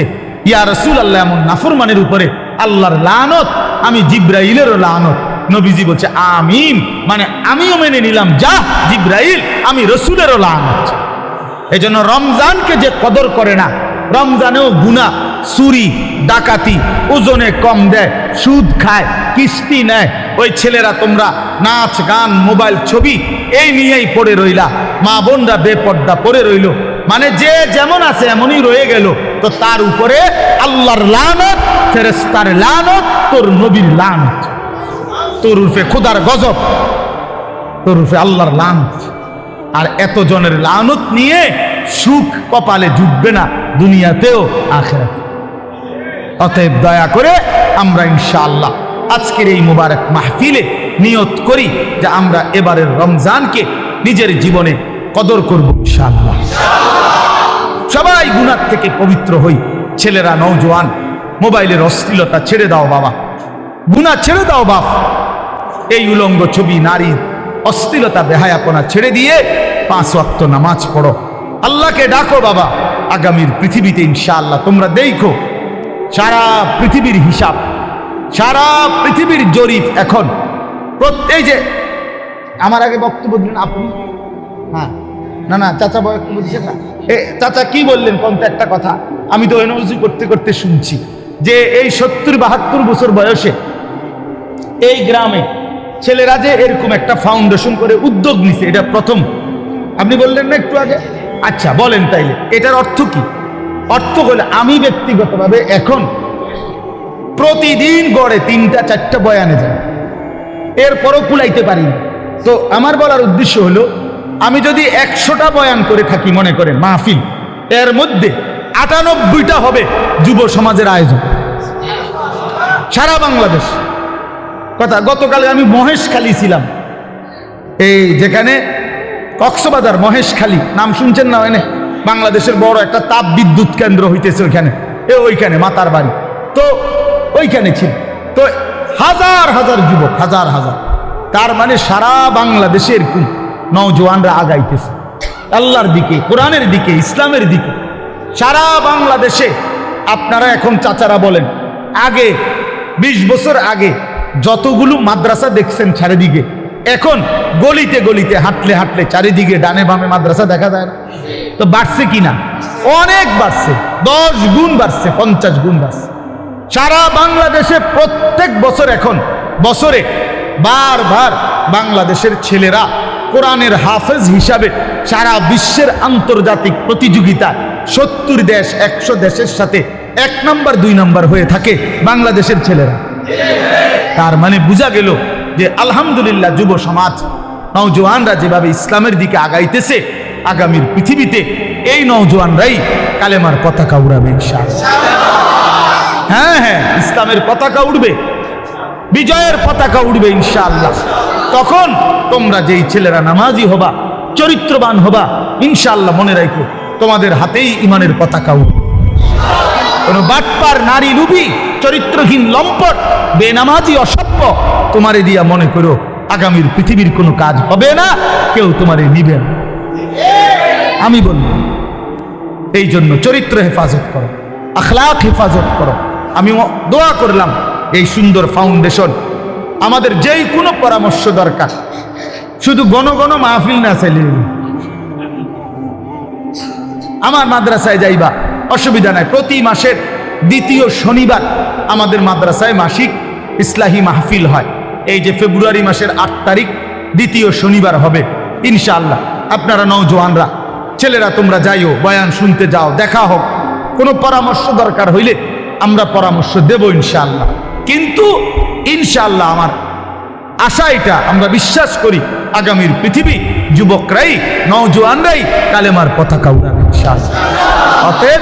ইয়া রাসূলুল্লাহ, এমন নাফরমানের উপরে আল্লাহর লানত, আমি জিবরাইলেরও লানত। নবীজি বলছে আমিন, মানে আমিও মেনে নিলাম, যা জিবরাইল, আমি রাসূলেরও লানত। এই জন্য রমজানকে যে কদর করে না, রমজানেও গুনাহ, চুরি, ডাকাতি, ওজনে কম দেয়, সুদ খায়, কিস্তি নেয়, ওই ছেলেরা তোমরা নাচ গান, মোবাইল, ছবি এই নিয়েই পড়ে রইলা, মা বোনরা বেপর্দা পড়ে রইল, মানে যে যেমন আছে এমনই রয়ে গেল। তো তার উপরে আল্লাহর লানত, ফেরেশতার লানত, তোর নবীর লানত, তোর উর্ফে খোদার গজব, তোর উর্ফে আল্লাহর লানত। আর এত জনের লানত নিয়ে সুখ কপালে জুটবে না, দুনিয়াতেও আখিরাতে। অতএব দয়া করে আমরা ইনশাআল্লাহ আজকের এই মুবারক মাহফিলে নিয়ত করি যে আমরা এবারের রমজানকে নিজের জীবনে কদর করব ইনশাআল্লাহ। সবাই গুনাহ থেকে পবিত্র হই। ছেলেরা, নওজোয়ান, মোবাইলের অশ্লীলতা ছেড়ে দাও বাবা, গুনাহ ছেড়ে দাও বাপ। এই উলঙ্গ ছবি, নারী, অশ্লীলতা, বেহায়াপনা ছেড়ে দিয়ে 5 ওয়াক্ত নামাজ পড়ো, আল্লাহকে ডাকো বাবা। আগামীর পৃথিবীতে ইনশাআল্লাহ তোমরা দেখো, সারা পৃথিবীর হিসাব, সারা পৃথিবীর জরিপ এখন প্রত্যেক যে আমার আগে বক্তব্য দিলেন আপনি, হ্যাঁ না না চাচা বক্তব্য দিচ্ছেন না, চাচা কি বললেন কোনটা একটা কথা আমি তো এনওজি করতে করতে শুনছি যে এই 70-72 বছর বয়সে এই গ্রামে ছেলেরা যে এরকম একটা ফাউন্ডেশন করে উদ্যোগ নিছে, এটা প্রথম আপনি বললেন না একটু আগে। আচ্ছা বলেন তাইলে এটার অর্থ কি? অর্থ হলে আমি ব্যক্তিগতভাবে এখন প্রতিদিন গড়ে 3-4টা বয়ানে যাই, এরপরও কুলাইতে পারি না। তো আমার বলার উদ্দেশ্য হলো আমি যদি 100টা বয়ান করে থাকি মনে করেন মাহফিল, এর মধ্যে 98টা হবে যুব সমাজের আয়োজন সারা বাংলাদেশ। কথা গতকাল আমি মহেশখালী ছিলাম, এই যেখানে কক্সবাজার মহেশখালী নাম শুনছেন না, ওখানে বাংলাদেশের বড় একটা তাপ বিদ্যুৎ কেন্দ্র হইতেছে ওইখানে, ওইখানে মাতার বাড়ি, তো ওইখানে ছিল তো হাজার হাজার যুবক, হাজার হাজার, তার মানে সারা বাংলাদেশের নওজোয়ানরা আগাইতেছে আল্লাহর দিকে, কোরআনের দিকে, ইসলামের দিকে সারা বাংলাদেশে। আপনারা এখন চাচারা বলেন আগে 20 বছর আগে যতগুলো মাদ্রাসা দেখছেন চারিদিকে, এখন গলিতে গলিতে হাঁটলে হাঁটলে চারিদিকে ডানে বামে মাদ্রাসা দেখা যায় না? তো বাড়ছে কিনা? অনেক বাড়ছে, 10 গুণ বাড়ছে, 50 গুণ বাড়ছে সারা বাংলাদেশে। প্রত্যেক বছর এখন বছরে বারবার বাংলাদেশের ছেলেরা কোরআনের হাফেজ হিসাবে সারা বিশ্বের আন্তর্জাতিক প্রতিযোগিতা 70 দেশ 100 দেশের সাথে 1 নম্বর 2 নম্বর হয়ে থাকে বাংলাদেশের ছেলেরা। তার মানে বোঝা গেল যে আলহামদুলিল্লাহ যুব সমাজ নওজোয়ানরা যেভাবে ইসলামের দিকে আগাইতেছে, আগামীর পৃথিবীতে এই নওজোয়ানরাই কালেমার পতাকা উড়াবে ইনশাআল্লাহ। হ্যাঁ হ্যাঁ, ইসলামের পতাকা উড়বে, বিজয়ের পতাকা উড়বে ইনশাআল্লাহ। তখন তোমরা যেই ছেলেরা নামাজি হবা, চরিত্রবান হবা, ইনশাআল্লাহ মনে রাখো তোমাদের হাতেই ইমানের পতাকা উড়বে। কোন বাটপার, নারী লুবি, চরিত্রহীন, লম্পট, বেনামাজি, অসভ্য তোমারে দিয়া মনে করো আগামীর পৃথিবীর কোনো কাজ হবে না, কেউ তোমারে নিবে না। আমি বলব এই জন্য চরিত্র হেফাজত করো, আখলাক হেফাজত করো। আমি দোয়া করলাম এই সুন্দর ফাউন্ডেশন আমাদের যেই কোনো পরামর্শ দরকার, শুধু ঘন ঘন মাহফিল না চাইলে আমার মাদ্রাসায় যাইবা অসুবিধা নাই। প্রতি মাসের 2য় শনিবার আমাদের মাদ্রাসায় মাসিক ইসলাহি মাহফিল হয়। এই যে ফেব্রুয়ারি মাসের 8 তারিখ 2য় শনিবার হবে ইনশাআল্লাহ। আপনারা নওজোয়ানরা ছেলেরা তোমরা যাইও, বয়ান শুনতে যাও, দেখা হোক, কোনো পরামর্শ দরকার হইলে আমরা পরামর্শ দেব ইনশাআল্লাহ। কিন্তু ইনশাআল্লাহ আমার আশা এটা, আমরা বিশ্বাস করি আগামীর পৃথিবী যুবকরাই, নওজোয়ানরাই কালেমার পতাকা উড়াবে ইনশাআল্লাহ। অতএব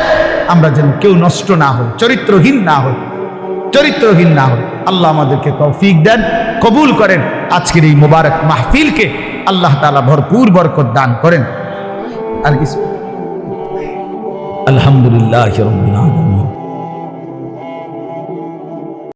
আমরা যেন কেউ নষ্ট না হই, চরিত্রহীন না হই, চরিত্রহীন না হই। আল্লাহ আমাদেরকে তৌফিক দেন, কবুল করেন। আজকের এই মুবারক মাহফিলকে আল্লাহ তাআলা ভরপুর বরকত দান করেন। আর কিছু আলহামদুলিল্লাহ রাব্বিল আলামিন।